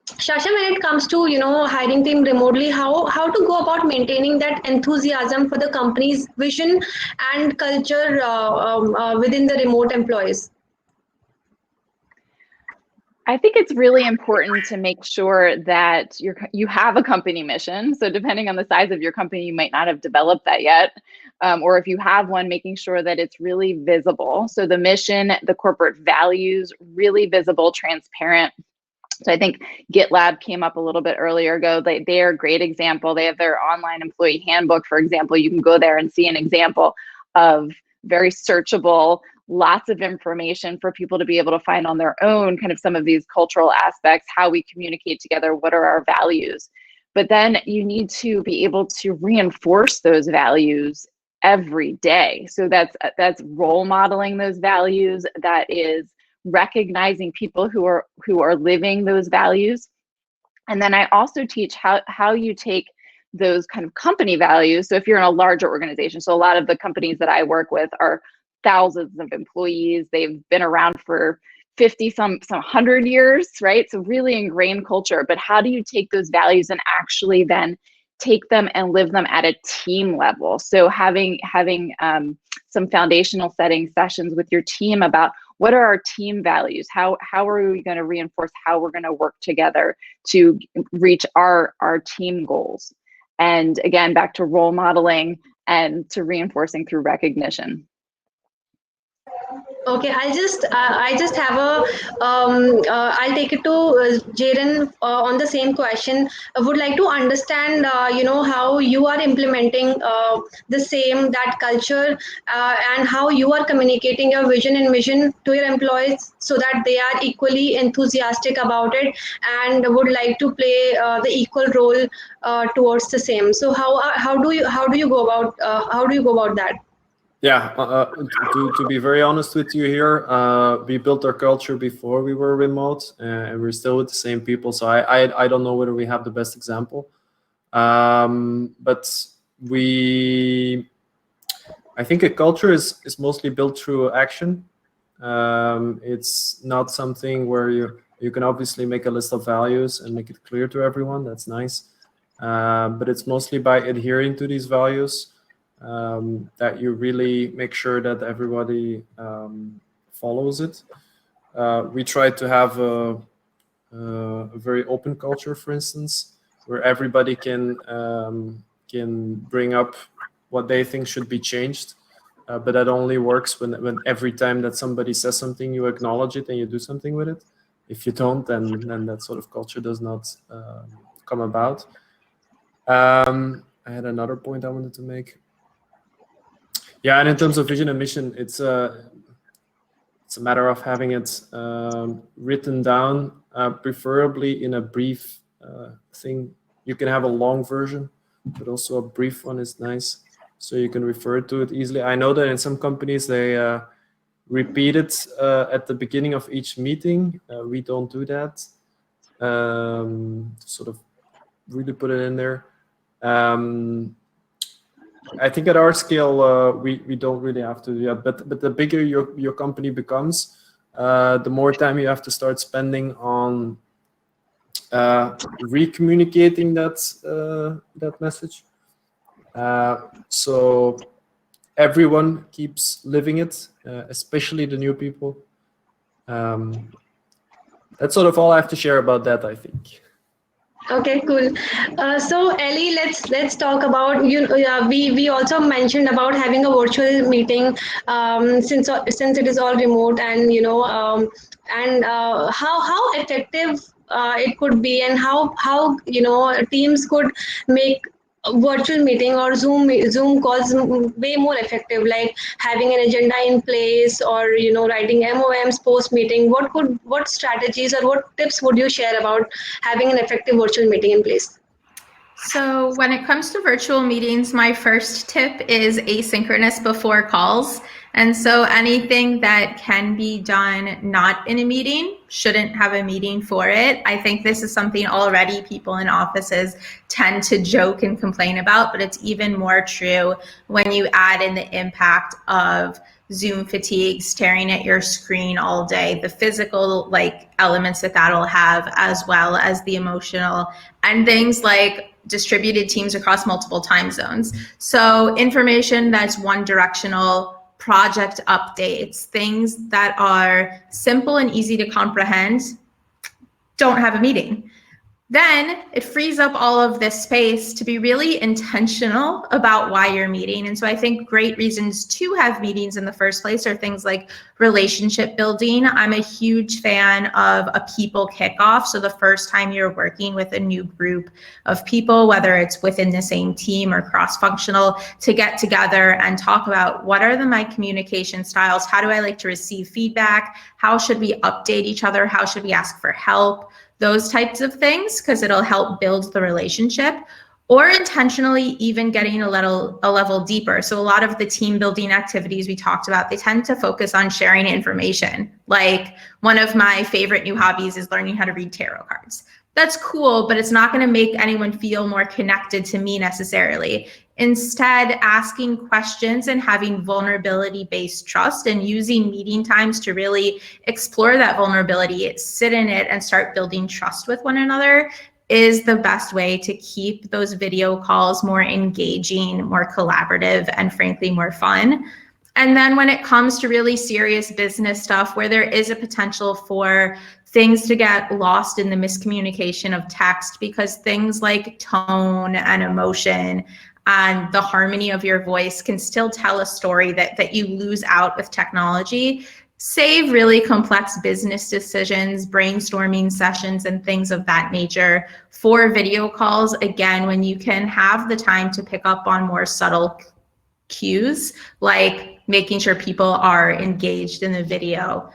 Shasha, when it comes to hiring team remotely, how to go about maintaining that enthusiasm for the company's vision and culture within the remote employees? I think it's really important to make sure that you have a company mission. So depending on the size of your company, you might not have developed that yet. Or if you have one, making sure that it's really visible. So the mission, the corporate values, really visible, transparent. So I think GitLab came up a little bit earlier ago. They are a great example. They have their online employee handbook, for example. You can go there and see an example of very searchable, lots of information for people to be able to find on their own, kind of some of these cultural aspects, how we communicate together, what are our values. But then you need to be able to reinforce those values every day. So that's role modeling those values. That is recognizing people who are living those values. And then I also teach how you take those kind of company values. So if you're in a larger organization, so a lot of the companies that I work with are thousands of employees. They've been around for 50, some 100 years, right? So really ingrained culture. But how do you take those values and actually then take them and live them at a team level? So having some foundational setting sessions with your team about what are our team values? How are we going to reinforce how we're going to work together to reach our team goals? And again, back to role modeling and to reinforcing through recognition. Okay, I just have I'll take it to Jaren on the same question. I would like to understand, how you are implementing the same that culture, and how you are communicating your vision and mission to your employees so that they are equally enthusiastic about it and would like to play the equal role towards the same. So how do you go about that? Yeah, to be very honest with you here, we built our culture before we were remote, and we're still with the same people. So I don't know whether we have the best example, but I think a culture is mostly built through action. It's not something where you can obviously make a list of values and make it clear to everyone. That's nice, but it's mostly by adhering to these values. That you really make sure that everybody follows it. We try to have a very open culture, for instance, where everybody can bring up what they think should be changed. But that only works when every time that somebody says something, you acknowledge it and you do something with it. If you don't, then that sort of culture does not come about. I had another point I wanted to make. Yeah, and in terms of vision and mission, it's a matter of having it written down, preferably in a brief thing. You can have a long version, but also a brief one is nice, so you can refer to it easily. I know that in some companies they repeat it at the beginning of each meeting. We don't do that. Sort of really put it in there. I think at our scale, we don't really have to do that. But the bigger your company becomes, the more time you have to start spending on recommunicating that message. So everyone keeps living it, especially the new people. That's sort of all I have to share about that, I think. Okay, cool. So Ellie, let's talk about we also mentioned about having a virtual meeting since it is all remote, and how effective it could be, and how teams could make a virtual meeting or Zoom calls way more effective, like having an agenda in place, or writing MOMs post meeting. What strategies or what tips would you share about having an effective virtual meeting in place? So when it comes to virtual meetings, my first tip is asynchronous before calls. And so anything that can be done not in a meeting shouldn't have a meeting for it. I think this is something already people in offices tend to joke and complain about, but it's even more true when you add in the impact of Zoom fatigue, staring at your screen all day, the physical elements that'll have, as well as the emotional, and things like distributed teams across multiple time zones. So information that's one directional, project updates, things that are simple and easy to comprehend, don't have a meeting. Then it frees up all of this space to be really intentional about why you're meeting. And so I think great reasons to have meetings in the first place are things like relationship building. I'm a huge fan of a people kickoff. So the first time you're working with a new group of people, whether it's within the same team or cross-functional, to get together and talk about what are my communication styles? How do I like to receive feedback? How should we update each other? How should we ask for help? Those types of things, because it'll help build the relationship, or intentionally even getting a level deeper. So a lot of the team building activities we talked about, they tend to focus on sharing information. Like one of my favorite new hobbies is learning how to read tarot cards. That's cool, but it's not going to make anyone feel more connected to me necessarily. Instead, asking questions and having vulnerability-based trust and using meeting times to really explore that vulnerability, sit in it, and start building trust with one another is the best way to keep those video calls more engaging, more collaborative, and frankly, more fun. And then when it comes to really serious business stuff where there is a potential for things to get lost in the miscommunication of text, because things like tone and emotion and the harmony of your voice can still tell a story that you lose out with technology, save really complex business decisions, brainstorming sessions, and things of that nature for video calls. Again, when you can have the time to pick up on more subtle cues, like making sure people are engaged in the video,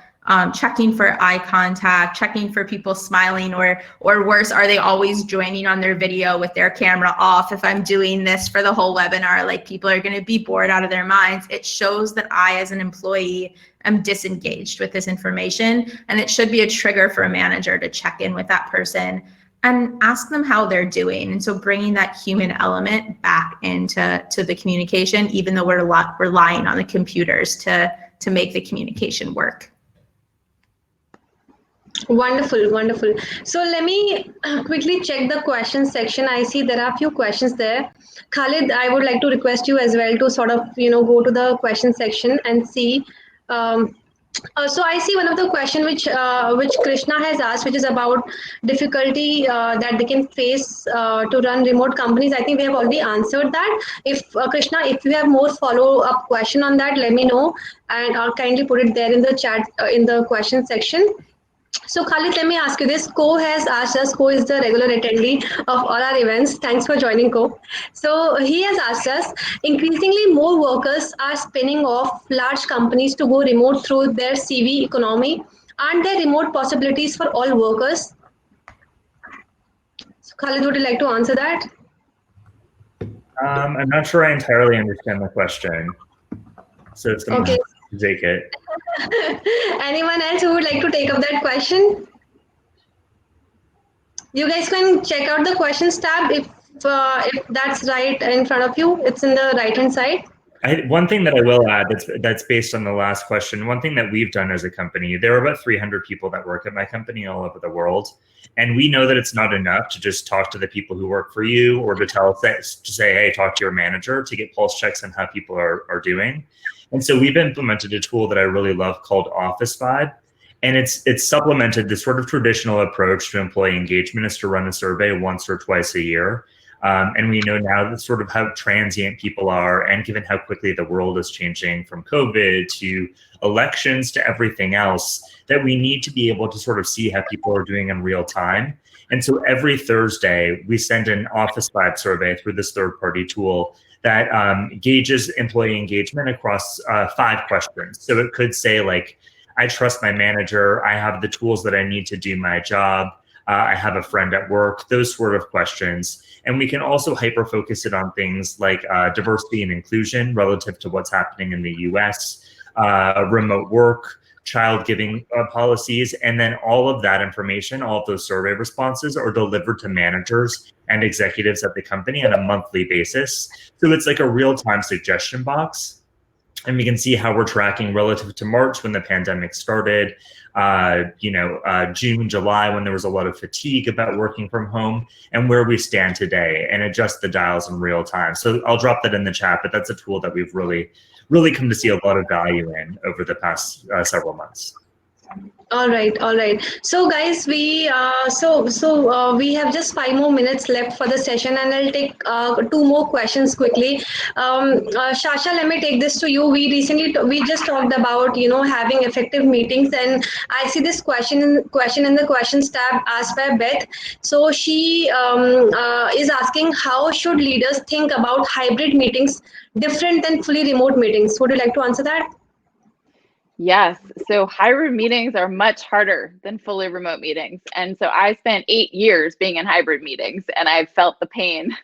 checking for eye contact, checking for people smiling, or worse, are they always joining on their video with their camera off? If I'm doing this for the whole webinar, like, people are going to be bored out of their minds. It shows that I, as an employee, am disengaged with this information, and it should be a trigger for a manager to check in with that person and ask them how they're doing. And so bringing that human element back into the communication, even though we're relying on the computers to make the communication work. Wonderful, wonderful. So let me quickly check the questions section. I see there are a few questions there. Khalid, I would like to request you as well to sort of, go to the question section and see. So I see one of the question which Krishna has asked, which is about difficulty that they can face to run remote companies. I think we have already answered that. If Krishna, if you have more follow-up question on that, let me know, and I'll kindly put it there in the chat in the question section. So Khalid, let me ask you this. Ko has asked us, Ko is the regular attendee of all our events. Thanks for joining, Ko. So he has asked us, increasingly more workers are spinning off large companies to go remote through their CV economy. Aren't there remote possibilities for all workers? So Khalid, would you like to answer that? I'm not sure I entirely understand the question. So it's someone Okay. to take it. Anyone else who would like to take up that question? You guys can check out the questions tab if that's right in front of you. It's in the right hand side. One thing that I will add that's based on the last question, one thing that we've done as a company, there are about 300 people that work at my company all over the world. And we know that it's not enough to just talk to the people who work for you, or to say, hey, talk to your manager, to get pulse checks on how people are doing. And so we've implemented a tool that I really love called Office Vibe. And it's supplemented the sort of traditional approach to employee engagement is to run a survey once or twice a year. And we know now that sort of how transient people are, and given how quickly the world is changing from COVID to elections to everything else, that we need to be able to sort of see how people are doing in real time. And so every Thursday, we send an Office Vibe survey through this third-party tool that gauges employee engagement across 5 questions. So it could say, like, I trust my manager, I have the tools that I need to do my job, I have a friend at work, those sort of questions. And we can also hyper-focus it on things like diversity and inclusion relative to what's happening in the US, remote work, child giving policies, and then all of that information, all of those survey responses are delivered to managers and executives at the company on a monthly basis. So it's like a real-time suggestion box. And we can see how we're tracking relative to March when the pandemic started, June, July, when there was a lot of fatigue about working from home, and where we stand today, and adjust the dials in real time. So I'll drop that in the chat, but that's a tool that we've really come to see a lot of value in over the past several months. All right. So guys, we have just 5 more minutes left for the session, and I'll take 2 more questions quickly. Shasha, let me take this to you. We just talked about having effective meetings, and I see this question in the questions tab asked by Beth. So she is asking, how should leaders think about hybrid meetings different than fully remote meetings? Would you like to answer that? Yes. So hybrid meetings are much harder than fully remote meetings. And so I spent 8 years being in hybrid meetings, and I've felt the pain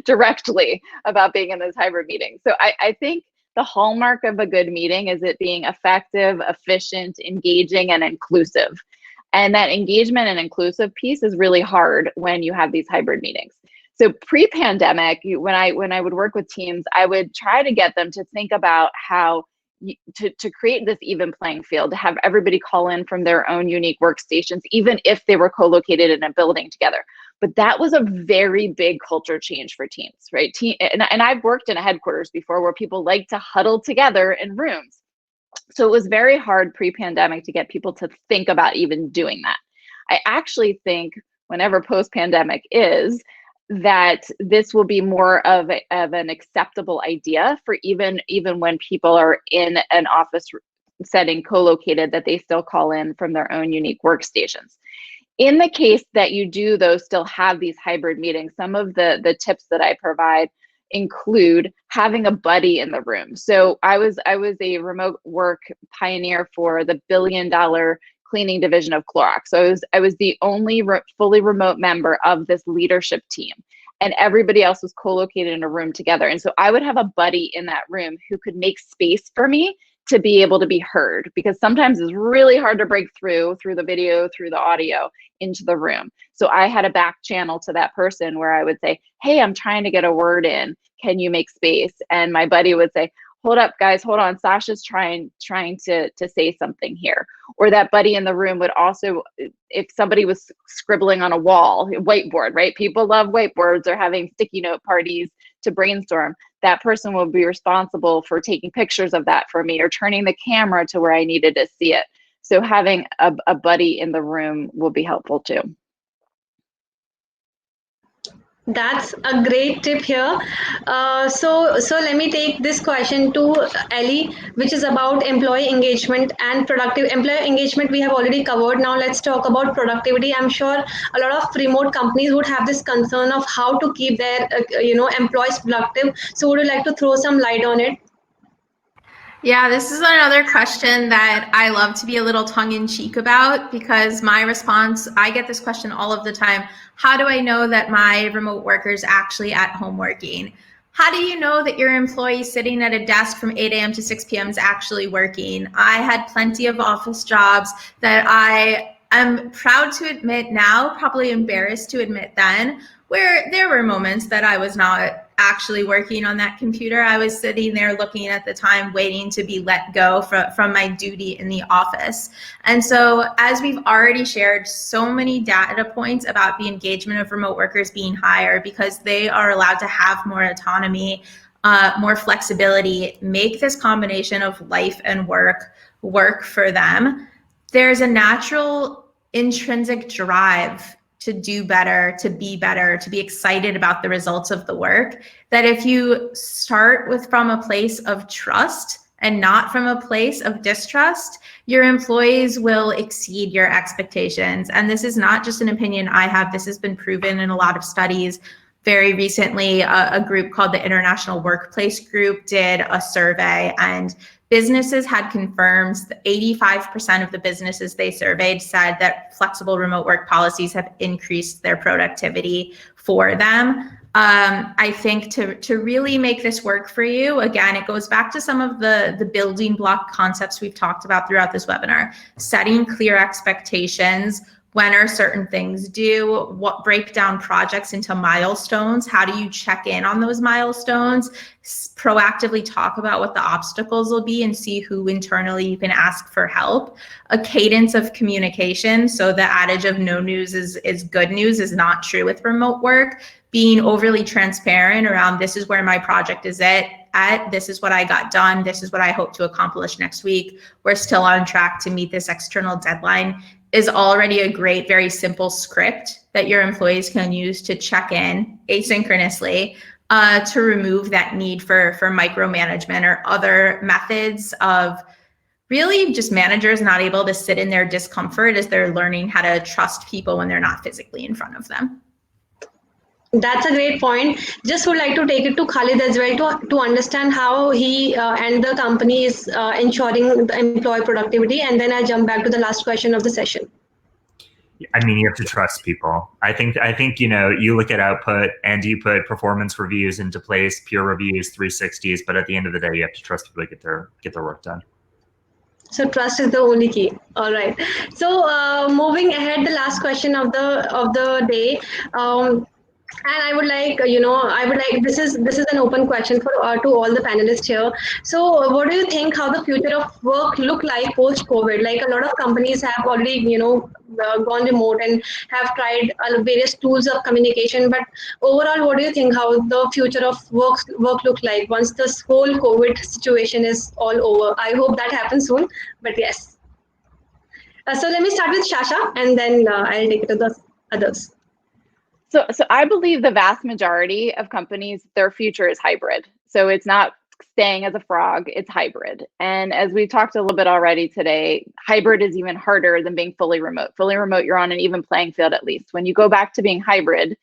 directly about being in those hybrid meetings. So I think the hallmark of a good meeting is it being effective, efficient, engaging, and inclusive. And that engagement and inclusive piece is really hard when you have these hybrid meetings. So pre-pandemic, when I would work with teams, I would try to get them to think about how to create this even playing field, to have everybody call in from their own unique workstations, even if they were co-located in a building together. But that was a very big culture change for teams, right? And I've worked in a headquarters before where people like to huddle together in rooms. So it was very hard pre-pandemic to get people to think about even doing that. I actually think whenever post-pandemic is, that this will be more of an acceptable idea for even when people are in an office setting co-located, that they still call in from their own unique workstations. In the case that you do, though, still have these hybrid meetings, some of the tips that I provide include having a buddy in the room. So I was a remote work pioneer for the billion-dollar cleaning division of Clorox. So I was the only fully remote member of this leadership team, and everybody else was co-located in a room together. And so I would have a buddy in that room who could make space for me to be able to be heard, because sometimes it's really hard to break through the video, through the audio into the room. So I had a back channel to that person where I would say, hey, I'm trying to get a word in. Can you make space? And my buddy would say, hold up, guys, hold on. Sasha's trying to say something here. Or that buddy in the room would also, if somebody was scribbling on a wall, whiteboard, right? People love whiteboards or having sticky note parties to brainstorm. That person will be responsible for taking pictures of that for me or turning the camera to where I needed to see it. So having a buddy in the room will be helpful too. That's a great tip here. So let me take this question to Ellie, which is about employee engagement and productive employee engagement. We have already covered. Now let's talk about productivity. I'm sure a lot of remote companies would have this concern of how to keep their employees productive. So would you like to throw some light on it? Yeah, this is another question that I love to be a little tongue-in-cheek about, because my response, I get this question all of the time. How do I know that my remote worker's actually at home working? How do you know that your employee sitting at a desk from 8 a.m. to 6 p.m. is actually working? I had plenty of office jobs that I am proud to admit now, probably embarrassed to admit then, where there were moments that I was not actually working on that computer. I was sitting there looking at the time, waiting to be let go from my duty in the office. And so, as we've already shared so many data points about the engagement of remote workers being higher because they are allowed to have more autonomy, more flexibility, make this combination of life and work for them, there's a natural intrinsic drive to do better, to be excited about the results of the work, that if you start from a place of trust and not from a place of distrust, your employees will exceed your expectations. And this is not just an opinion I have. This has been proven in a lot of studies. Very recently, a group called the International Workplace Group did a survey, and businesses had confirmed that 85% of the businesses they surveyed said that flexible remote work policies have increased their productivity for them. I think to really make this work for you, again, it goes back to some of the building block concepts we've talked about throughout this webinar. Setting clear expectations. When are certain things due? What break down projects into milestones? How do you check in on those milestones? Proactively talk about what the obstacles will be and see who internally you can ask for help. A cadence of communication. So the adage of no news is good news is not true with remote work. Being overly transparent around this is where my project is at, this is what I got done, this is what I hope to accomplish next week. We're still on track to meet this external deadline is already a great, very simple script that your employees can use to check in asynchronously, to remove that need for micromanagement or other methods of really just managers not able to sit in their discomfort as they're learning how to trust people when they're not physically in front of them. That's a great point. Just would like to take it to Khalid as well to understand how he and the company is ensuring the employee productivity, and then I'll jump back to the last question of the session. I mean, you have to trust people. I think you look at output and you put performance reviews into place, peer reviews, 360s, but at the end of the day, you have to trust people to get their work done. So trust is the only key. All right. So moving ahead, the last question of the day. And I would like, this is an open question for to all the panelists here. So what do you think how the future of work look like post-COVID? Like a lot of companies have already, gone remote and have tried various tools of communication. But overall, what do you think how the future of work look like once this whole COVID situation is all over? I hope that happens soon, but yes. So let me start with Shasha, and then I'll take it to the others. So I believe the vast majority of companies, their future is hybrid. So it's not staying as a frog, it's hybrid. And as we talked a little bit already today, hybrid is even harder than being fully remote. Fully remote, you're on an even playing field at least. When you go back to being hybrid,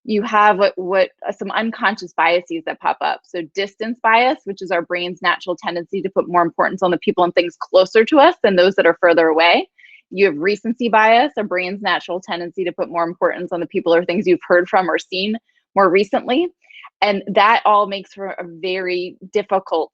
you have what some unconscious biases that pop up. So distance bias, which is our brain's natural tendency to put more importance on the people and things closer to us than those that are further away. You have recency bias, our brain's natural tendency to put more importance on the people or things you've heard from or seen more recently. And that all makes for a very difficult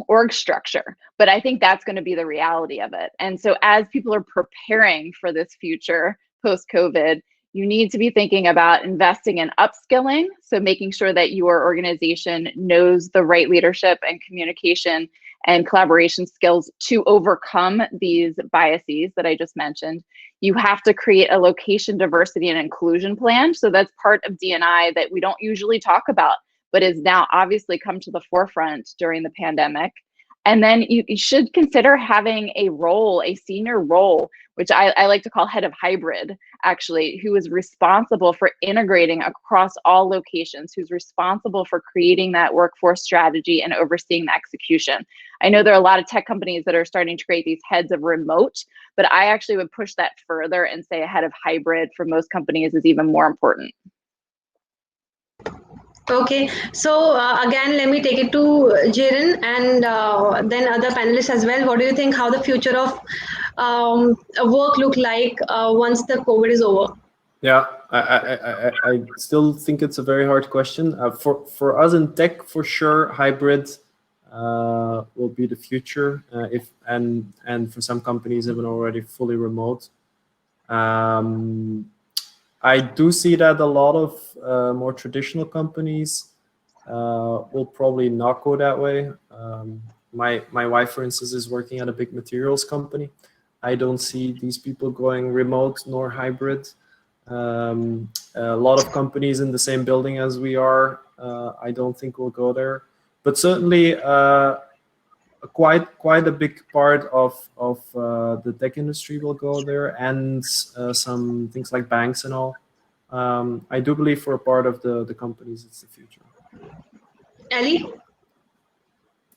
org structure. But I think that's going to be the reality of it. And so as people are preparing for this future post-COVID, you need to be thinking about investing in upskilling. So making sure that your organization knows the right leadership and communication and collaboration skills to overcome these biases that I just mentioned. You have to create a location diversity and inclusion plan. So that's part of D&I that we don't usually talk about, but is now obviously come to the forefront during the pandemic. And then you should consider having a role, a senior role, which I like to call head of hybrid, actually, who is responsible for integrating across all locations, who's responsible for creating that workforce strategy and overseeing the execution. I know there are a lot of tech companies that are starting to create these heads of remote, but I actually would push that further and say a head of hybrid for most companies is even more important. Okay, so again, let me take it to Jiren and then other panelists as well. What do you think how the future of work look like once the COVID is over? Yeah, I still think it's a very hard question. For us in tech, for sure, hybrid will be the future. And for some companies, even already fully remote. I do see that a lot of more traditional companies will probably not go that way. My wife, for instance, is working at a big materials company. I don't see these people going remote nor hybrid. A lot of companies in the same building as we are, I don't think will go there. But certainly, quite a big part of the tech industry will go there, and some things like banks and all. I do believe for a part of the companies, it's the future. Ellie?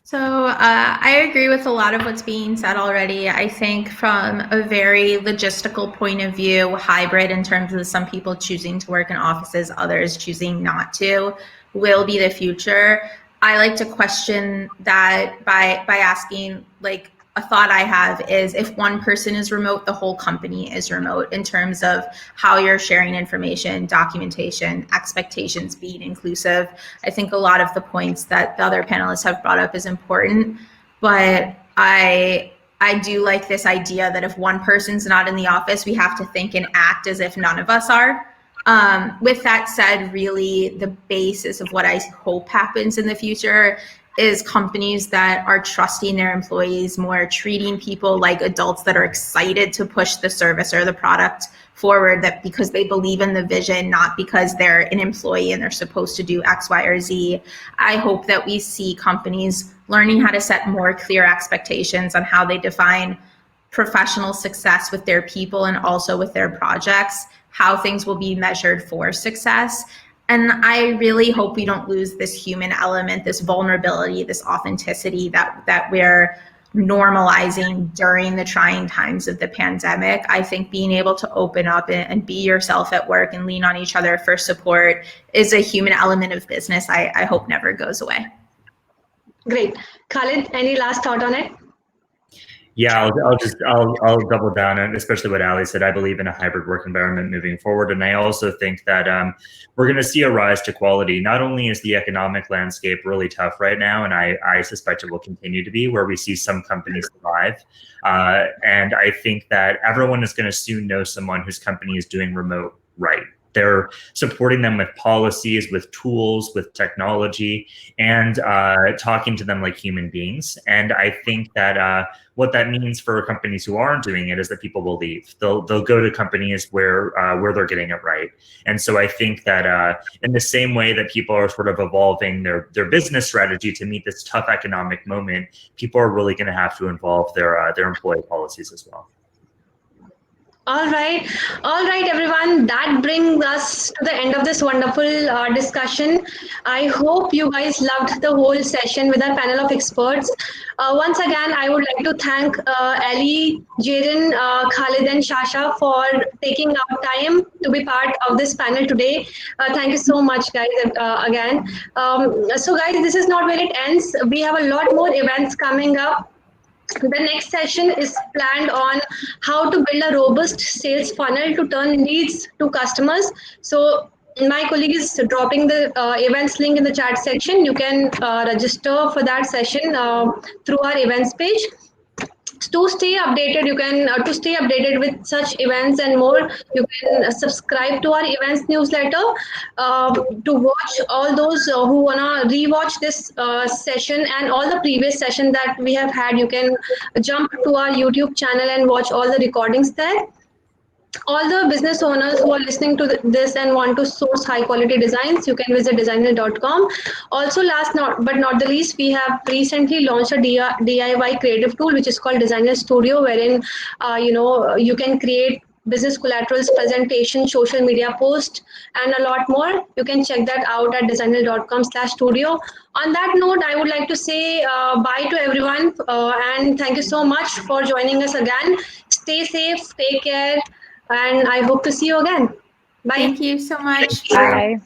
So I agree with a lot of what's being said already. I think from a very logistical point of view, hybrid in terms of some people choosing to work in offices, others choosing not to, will be the future. I like to question that by asking, like, a thought I have is if one person is remote, the whole company is remote in terms of how you're sharing information, documentation, expectations, being inclusive. I think a lot of the points that the other panelists have brought up is important, but I do like this idea that if one person's not in the office, we have to think and act as if none of us are. With that said, really the basis of what I hope happens in the future is companies that are trusting their employees more, treating people like adults that are excited to push the service or the product forward, that because they believe in the vision, not because they're an employee and they're supposed to do X, Y, or Z. I hope that we see companies learning how to set more clear expectations on how they define professional success with their people and also with their projects, how things will be measured for success. And I really hope we don't lose this human element, this vulnerability, this authenticity that we're normalizing during the trying times of the pandemic. I think being able to open up and be yourself at work and lean on each other for support is a human element of business I hope never goes away. Great. Khalid, any last thought on it? Yeah, I'll double down on especially what Ali said. I believe in a hybrid work environment moving forward. And I also think that we're going to see a rise to quality. Not only is the economic landscape really tough right now, and I suspect it will continue to be, where we see some companies survive. And I think that everyone is going to soon know someone whose company is doing remote right. They're supporting them with policies, with tools, with technology, and talking to them like human beings. And I think that what that means for companies who aren't doing it is that people will leave. They'll go to companies where they're getting it right. And so I think that in the same way that people are sort of evolving their business strategy to meet this tough economic moment, people are really going to have to involve their employee policies as well. All right, everyone. That brings us to the end of this wonderful discussion. I hope you guys loved the whole session with our panel of experts. Once again, I would like to thank Ali, Jaren, Khalid, and Shasha for taking out time to be part of this panel today. Thank you so much, guys, again. So, guys, this is not where it ends. We have a lot more events coming up. The next session is planned on how to build a robust sales funnel to turn leads to customers. So my colleague is dropping the events link in the chat section. You can register for that session through our events page. To stay updated, you can to stay updated with such events and more, you can subscribe to our events newsletter. To watch all those who wanna rewatch this session and all the previous session that we have had, you can jump to our YouTube channel and watch all the recordings there. All the business owners who are listening to this and want to source high quality designs, you can visit designhill.com. Also, last not but not the least, we have recently launched a DIY creative tool which is called Designhill Studio, wherein you can create business collaterals, presentation, social media post, and a lot more. You can check that out at designhill.com/studio. On that note, I would like to say bye to everyone, and thank you so much for joining us again. Stay safe, take care, and I hope to see you again. Bye. Thank you so much. Bye.